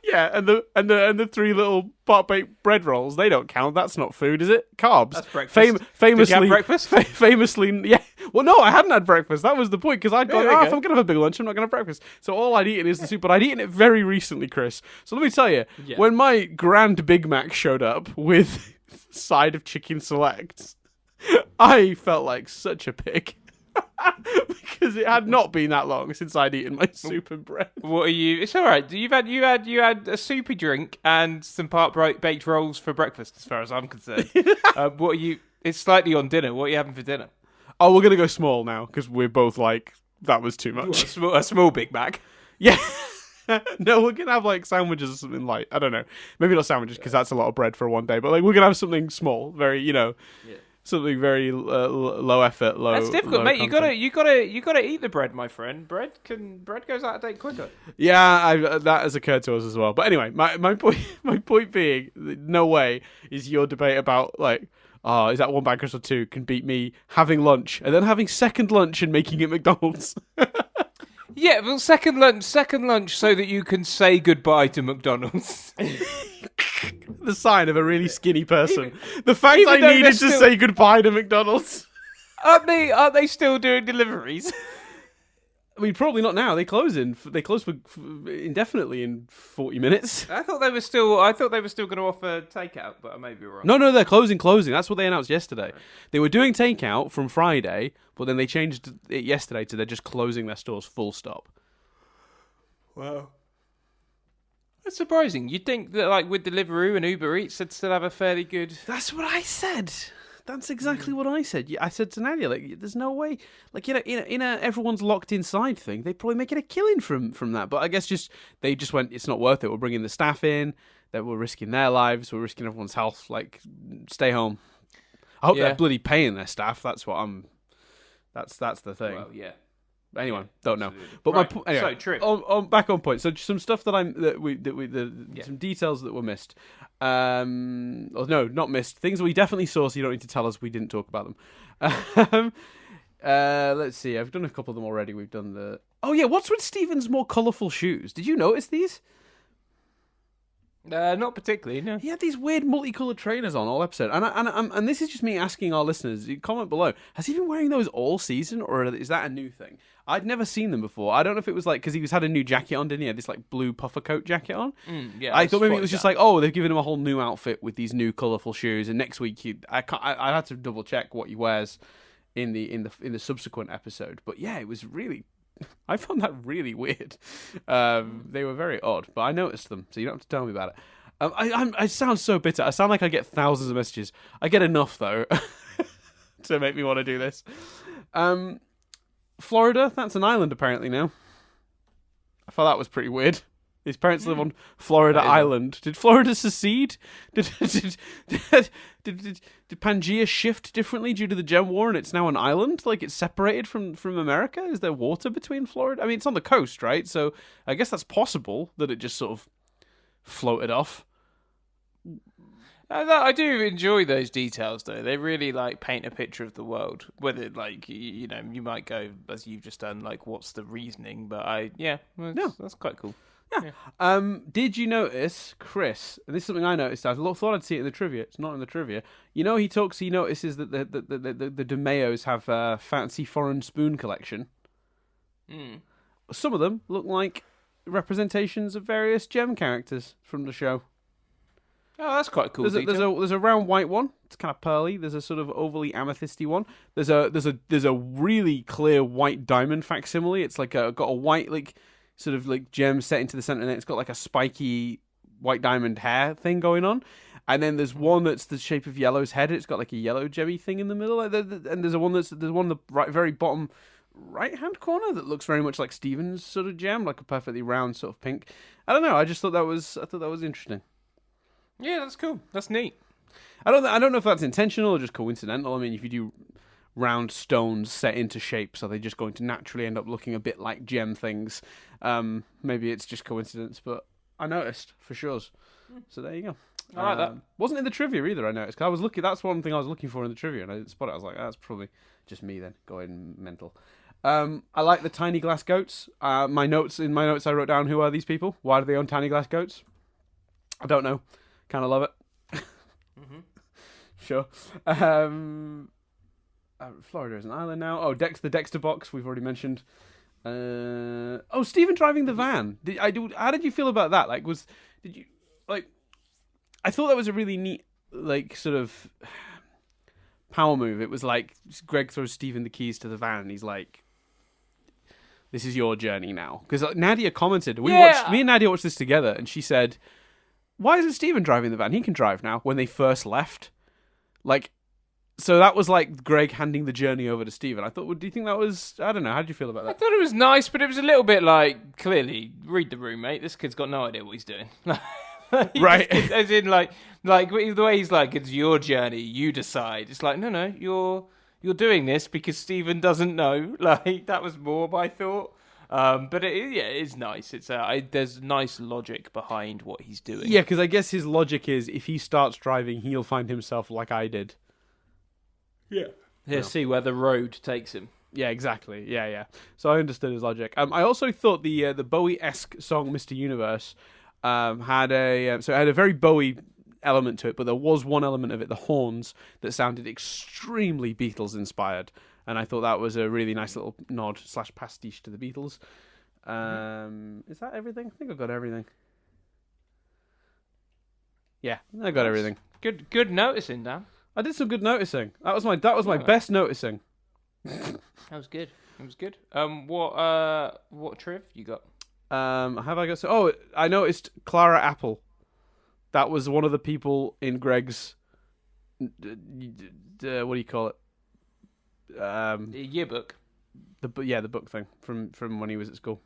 Yeah, and the three little pot baked bread rolls, they don't count. That's not food, is it? Carbs. That's breakfast. Famously, did you have breakfast? Famously, yeah. Well, no, I hadn't had breakfast. That was the point, because I'd gone, if I'm going to have a big lunch, I'm not going to have breakfast. So all I'd eaten is the soup, but I'd eaten it very recently, Chris. So let me tell you, when my grand Big Mac showed up with side of chicken selects, I felt like such a pig. Because it had not been that long since I'd eaten my soup and bread. What are you? It's all right. You had a soupy drink and some part baked rolls for breakfast, as far as I'm concerned. What are you? It's slightly on dinner. What are you having for dinner? Oh, we're gonna go small now because we're both like that was too much. A small Big Mac. Yeah. No, we're gonna have like sandwiches or something light. I don't know. Maybe not sandwiches because that's a lot of bread for one day. But like we're gonna have something small, very Yeah. Something very low effort, low. That's difficult, mate. Content. You gotta eat the bread, my friend. Bread goes out of date quicker. Yeah, that has occurred to us as well. But anyway, my point being, no way is your debate about like, is that one bad Chris or two can beat me having lunch and then having second lunch and making it McDonald's. Yeah, well, second lunch, so that you can say goodbye to McDonald's. The sign of a really skinny person. The fact I needed to say goodbye to McDonald's. Aren't they still doing deliveries? I mean, probably not now. They close for indefinitely in 40 minutes. I thought they were still going to offer takeout, but I may be wrong. No, they're closing. That's what they announced yesterday. Right. They were doing takeout from Friday, but then they changed it yesterday to they're just closing their stores full stop. Wow. That's surprising. You'd think that like with Deliveroo and Uber Eats, they'd still have a fairly good... That's what I said. That's exactly what I said. I said to Nadia, like, there's no way, like, in a everyone's locked inside thing, they'd probably make it a killing from that. But I guess they just went, it's not worth it. We're bringing the staff in, that we're risking their lives, we're risking everyone's health. Like, stay home. I hope they're bloody paying their staff. That's what that's the thing. Well, yeah. Anyway, don't know. But right. Anyway, so true. Back on point. So some stuff some details that were missed. No, not missed. Things we definitely saw. So you don't need to tell us we didn't talk about them. Let's see. I've done a couple of them already. We've done the. Oh yeah, what's with Steven's more colourful shoes? Did you notice these? Not particularly, no. He had these weird multicoloured trainers on all episode, and this is just me asking our listeners. Comment below: has he been wearing those all season, or is that a new thing? I'd never seen them before. I don't know if it was like because he had a new jacket on, didn't he? Had this like blue puffer coat jacket on. Yeah, I thought maybe it was just like, oh, they've given him a whole new outfit with these new colourful shoes, and next week I had to double check what he wears in the subsequent episode. But yeah, it was really. I found that really weird. They were very odd, but I noticed them, so you don't have to tell me about it. I sound so bitter. I sound like I get thousands of messages. I get enough, though, to make me want to do this. Florida, that's an island, apparently, now. I thought that was pretty weird. His parents live on Florida Island. Did Florida secede? Did Pangea shift differently due to the Gem War and it's now an island? Like it's separated from America? Is there water between Florida? I mean, it's on the coast, right? So I guess that's possible that it just sort of floated off. I do enjoy those details, though. They really like paint a picture of the world. Whether like you might go as you've just done, like what's the reasoning? But that's quite cool. Yeah. Did you notice, Chris? And this is something I noticed. I thought I'd see it in the trivia. It's not in the trivia. You know, he notices that the DeMayos have a fancy foreign spoon collection. Some of them look like representations of various Gem characters from the show. Oh, that's quite cool. There's a round white one. It's kind of pearly. There's a sort of overly amethysty one. There's a really clear white diamond facsimile. It's like got a white like sort of like gem set into the center, and it's got like a spiky white diamond hair thing going on. And then there's one that's the shape of Yellow's head. It's got like a yellow gemmy thing in the middle. And there's one in the very bottom right hand corner that looks very much like Steven's sort of gem, like a perfectly round sort of pink. I don't know. I thought that was interesting. Yeah, that's cool. That's neat. I don't know if that's intentional or just coincidental. I mean, if you do round stones set into shape, so they're just going to naturally end up looking a bit like gem things. Maybe it's just coincidence, but I noticed for sure. So there you go. I like that. Wasn't in the trivia either, I noticed. 'Cause I was looking. That's one thing I was looking for in the trivia, and I didn't spot it. I was like, that's probably just me then going mental. I like the tiny glass goats. In my notes, I wrote down, who are these people? Why do they own tiny glass goats? I don't know. Kind of love it. Sure. Florida is an island now. Oh, the Dexter box we've already mentioned. Stephen driving the van. How did you feel about that? I thought that was a really neat, like, sort of power move. It was like Greg throws Stephen the keys to the van, and he's like, "This is your journey now." Because Nadia commented, me and Nadia watched this together, and she said, "Why isn't Stephen driving the van? He can drive now." When they first left, so that was like Greg handing the journey over to Stephen. I thought, do you think that was? I don't know. How did you feel about that? I thought it was nice, but it was a little bit like, clearly, read the room, mate. This kid's got no idea what he's doing. Right. As in, like the way he's like, it's your journey, you decide. It's like, no, you're doing this because Stephen doesn't know. Like, that was more my thought. But it is nice. It's there's nice logic behind what he's doing. Yeah, because I guess his logic is if he starts driving, he'll find himself like I did. Yeah. He'll see where the road takes him. Yeah, exactly. Yeah. So I understood his logic. I also thought the Bowie-esque song "Mr. Universe" had a very Bowie element to it, but there was one element of it, the horns, that sounded extremely Beatles inspired, and I thought that was a really nice little nod / pastiche to the Beatles. Is that everything? I think I've got everything. Yeah, I got everything. Good noticing, Dan. I did some good noticing. That was my best noticing. That was good. It was good. What triv you got? Have I got? I noticed Clara Apple. That was one of the people in Greg's. What do you call it? Yearbook. The book thing from when he was at school.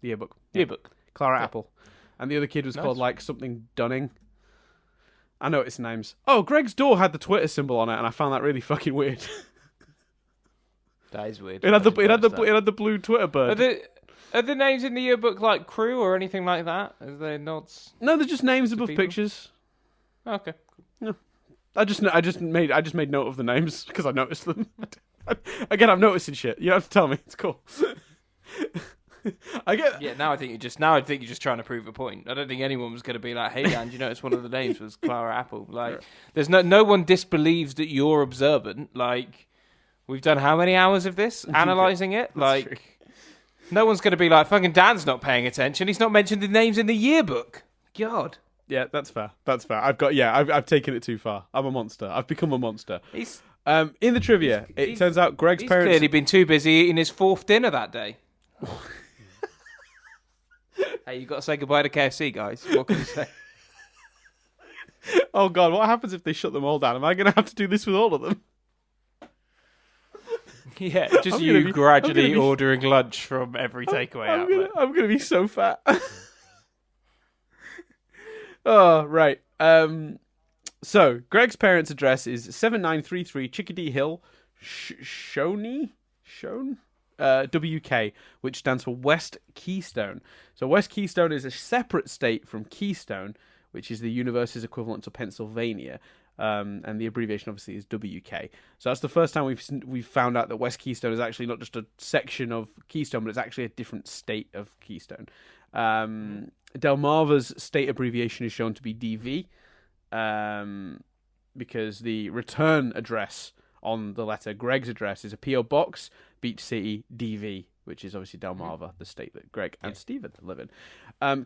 The yearbook. Yearbook. Clara Apple, and the other kid was Nice. called like something Dunning. I noticed names. Oh, Greg's door had the Twitter symbol on it, and I found that really fucking weird. That is weird. It had the blue Twitter bird. Are the names in the yearbook like crew or anything like that? Are they nods? No, they're just names above people? pictures. Okay. Yeah. I just made note of the names because I noticed them. Again, I'm noticing shit. You don't have to tell me. It's cool. Yeah, now I think you're just trying to prove a point. I don't think anyone was going to be like, "Hey, Dan, you notice one of the names was Clara Apple." Like, there's no one disbelieves that you're observant. Like, we've done how many hours of this analysing it? Like, true. No one's going to be like, "Fucking Dan's not paying attention. He's not mentioned the names in the yearbook." God. Yeah, that's fair. I've taken it too far. I'm a monster. I've become a monster. In the trivia, it turns out Greg's parents... He's clearly been too busy eating his 4th dinner that day. Hey, you've got to say goodbye to KFC, guys. What can you say? Oh, God, what happens if they shut them all down? Am I going to have to do this with all of them? Yeah, just you gradually ordering lunch from every takeaway outlet. I'm going to be so fat. Oh, right. So, Greg's parents' address is 7933 Chickadee Hill, Shone, WK, which stands for West Keystone. So West Keystone is a separate state from Keystone, which is the universe's equivalent to Pennsylvania. And the abbreviation obviously is WK. So that's the first time we've found out that West Keystone is actually not just a section of Keystone, but it's actually a different state of Keystone. Delmarva's state abbreviation is shown to be DV, because the return address on the letter Greg's address is a P.O. Box, Beach City, DV, which is obviously Delmarva, the state that Greg and Stephen live in.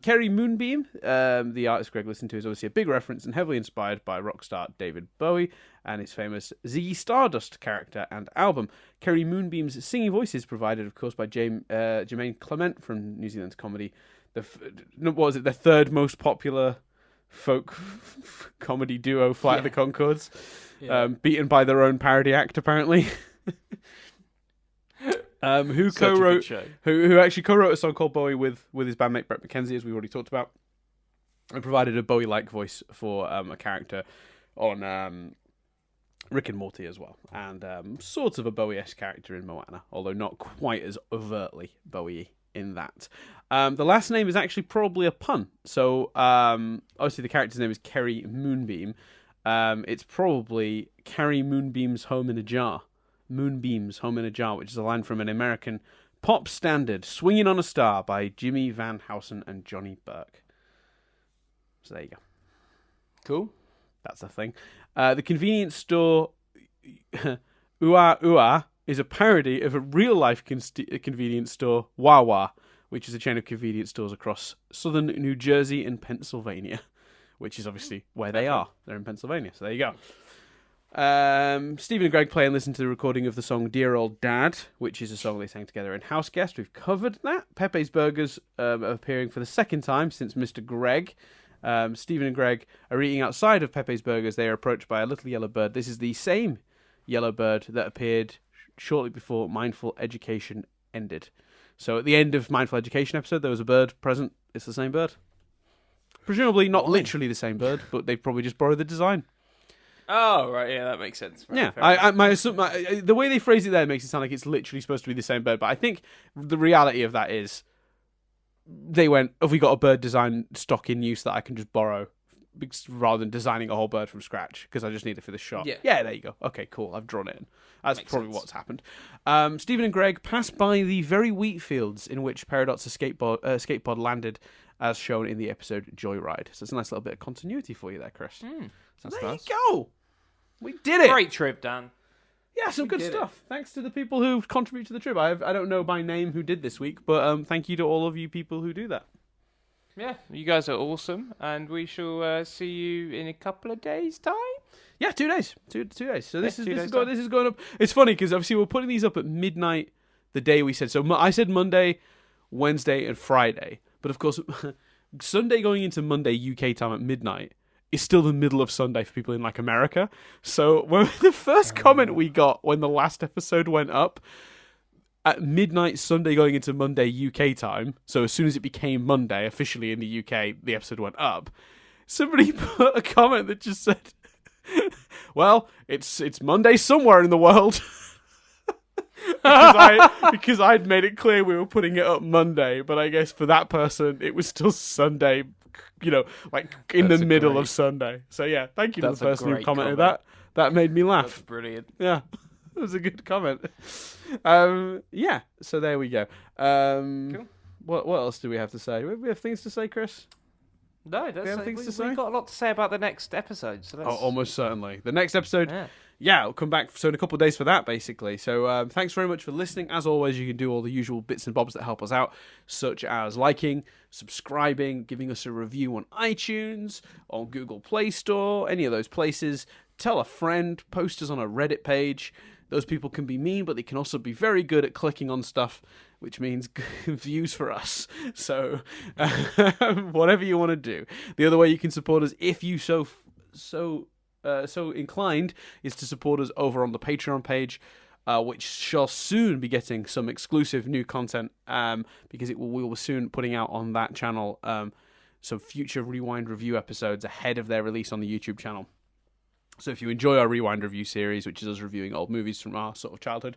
Kerry Moonbeam, the artist Greg listened to, is obviously a big reference and heavily inspired by rock star David Bowie and his famous Ziggy Stardust character and album. Kerry Moonbeam's singing voice is provided, of course, by Jemaine Clement from New Zealand's comedy. The third most popular folk comedy duo Flight of the Conchords, Yeah. beaten by their own parody act apparently. Who Such a co-wrote? good show. Who actually co-wrote a song called Bowie with his bandmate Brett McKenzie, as we've already talked about, and provided a Bowie-like voice for a character on Rick and Morty as well, and sort of a Bowie-esque character in Moana, although not quite as overtly Bowie in that. The last name is actually probably a pun. So obviously the character's name is Kerry Moonbeam. It's probably Carrie Moonbeam's Home in a Jar. Moonbeam's Home in a Jar, which is a line from an American pop standard, Swinging on a Star by Jimmy Van Housen and Johnny Burke. So there you go. Cool. That's the thing. The convenience store Ua Ua is a parody of a real-life convenience store, Wawa, which is a chain of convenience stores across southern New Jersey and Pennsylvania, which is obviously where they are. They're in Pennsylvania, so there you go. Stephen and Greg play and listen to the recording of the song Dear Old Dad, which is a song they sang together in House Guest. We've covered that. Pepe's Burgers are appearing for the second time since Mr. Greg. Stephen and Greg are eating outside of Pepe's Burgers. They are approached by a little yellow bird. This is the same yellow bird that appeared shortly before Mindful Education ended. So at the end of Mindful Education episode, there was a bird present. It's the same bird. Presumably not literally the same bird, but they've probably just borrowed the design. Oh, right, yeah, that makes sense. Right, Yeah, the way they phrase it there makes it sound like it's literally supposed to be the same bird, but I think the reality of that is they went, have we got a bird design stock in use that I can just borrow rather than designing a whole bird from scratch because I just need it for the shot? Yeah, there you go. Okay, cool, I've drawn it in. That's Makes probably sense. what's happened. Stephen and Greg pass by the very wheat fields in which Paradox escape pod landed as shown in the episode Joyride. So it's a nice little bit of continuity for you there, Chris. So That's there nice. you go. We did it. Great trip, Dan. Yeah, some good did stuff. Thanks to the people who contribute to the trip. I don't know by name who did this week, but thank you to all of you people who do that. Yeah, you guys are awesome, and we shall see you in a couple of days' time. Yeah, 2 days. Two days. So this is 2 this days is going time. this is going up. It's funny because obviously we're putting these up at midnight the day we said. So I said Monday, Wednesday, and Friday. But of course, Sunday going into Monday UK time at midnight is still the middle of Sunday for people in like America. So when the first comment we got when the last episode went up at midnight Sunday going into Monday UK time, so as soon as it became Monday officially in the UK, the episode went up. Somebody put a comment that just said, "Well, it's Monday somewhere in the world." because I'd made it clear we were putting it up Monday, but I guess for that person it was still Sunday, like in the middle of Sunday. So yeah, thank you to the person who commented that. That made me laugh. That's brilliant. Yeah, it was a good comment. Yeah, so there we go. Cool. What else do we have to say? We have things to say, Chris? No, that's have things to say? we've got a lot to say about the next episode. So let's... Oh, almost certainly. The next episode, Yeah. we'll come back in a couple of days for that, basically. So thanks very much for listening. As always, you can do all the usual bits and bobs that help us out, such as liking, subscribing, giving us a review on iTunes, on Google Play Store, any of those places. Tell a friend, post us on a Reddit page. Those people can be mean, but they can also be very good at clicking on stuff, which means views for us. So whatever you want to do. The other way you can support us, if you so inclined, is to support us over on the Patreon page, which shall soon be getting some exclusive new content, because we will soon putting out on that channel some future Rewind review episodes ahead of their release on the YouTube channel. So if you enjoy our Rewind review series, which is us reviewing old movies from our sort of childhood,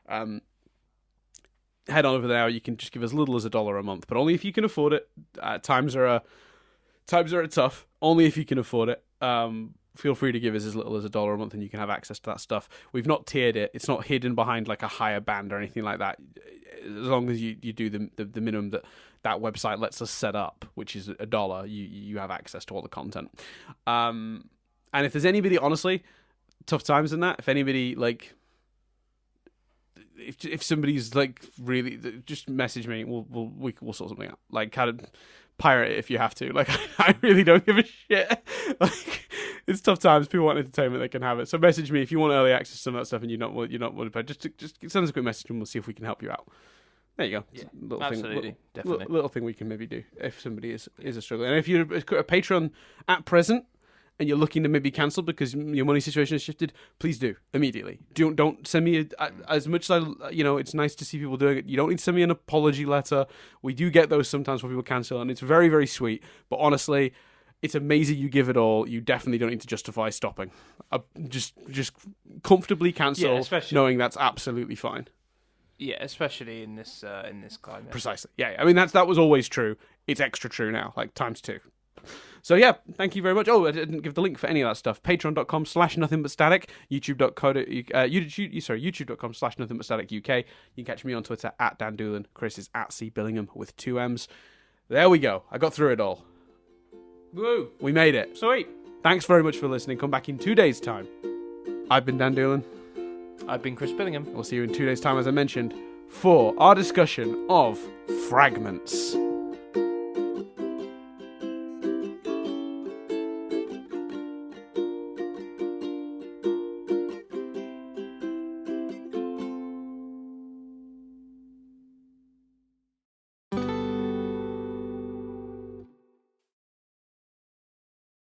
head on over there. You can just give as little as $1 a month, but only if you can afford it. Times are tough. Only if you can afford it. Feel free to give us as little as $1 a month, and you can have access to that stuff. We've not tiered it. It's not hidden behind like a higher band or anything like that. As long as you do the minimum that website lets us set up, which is $1, you have access to all the content. And if there's anybody, honestly, tough times in that. If anybody like, if somebody's like really, just message me. We'll sort something out. Like, kind of pirate it if you have to. Like, I really don't give a shit. Like, it's tough times. People want entertainment, they can have it. So message me if you want early access to some of that stuff and you're not want to pay. Just send us a quick message and we'll see if we can help you out. There you go. Yeah, Little absolutely, thing, definitely. little thing we can maybe do if somebody is a struggle. And if you're a patron at present and you're looking to maybe cancel because your money situation has shifted, please do immediately. Don't send me as much as it's nice to see people doing it. You don't need to send me an apology letter. We do get those sometimes when people cancel, and it's very, very sweet. But honestly, it's amazing you give it all. You definitely don't need to justify stopping. Just comfortably cancel, knowing that's absolutely fine. Yeah, especially in this climate. Precisely. Yeah. I mean, that was always true. It's extra true now, like times 2. So yeah, thank you very much. Oh, I didn't give the link for any of that stuff. Patreon.com/nothingbutstatic, YouTube.com/nothingbutstatic UK. You can catch me on Twitter at Dan Doolan. Chris is at C Billingham with 2 M's. There we go. I got through it all. Woo! We made it. Sweet. Thanks very much for listening. Come back in 2 days' time. I've been Dan Doolan. I've been Chris Billingham. We'll see you in 2 days' time, as I mentioned, for our discussion of fragments.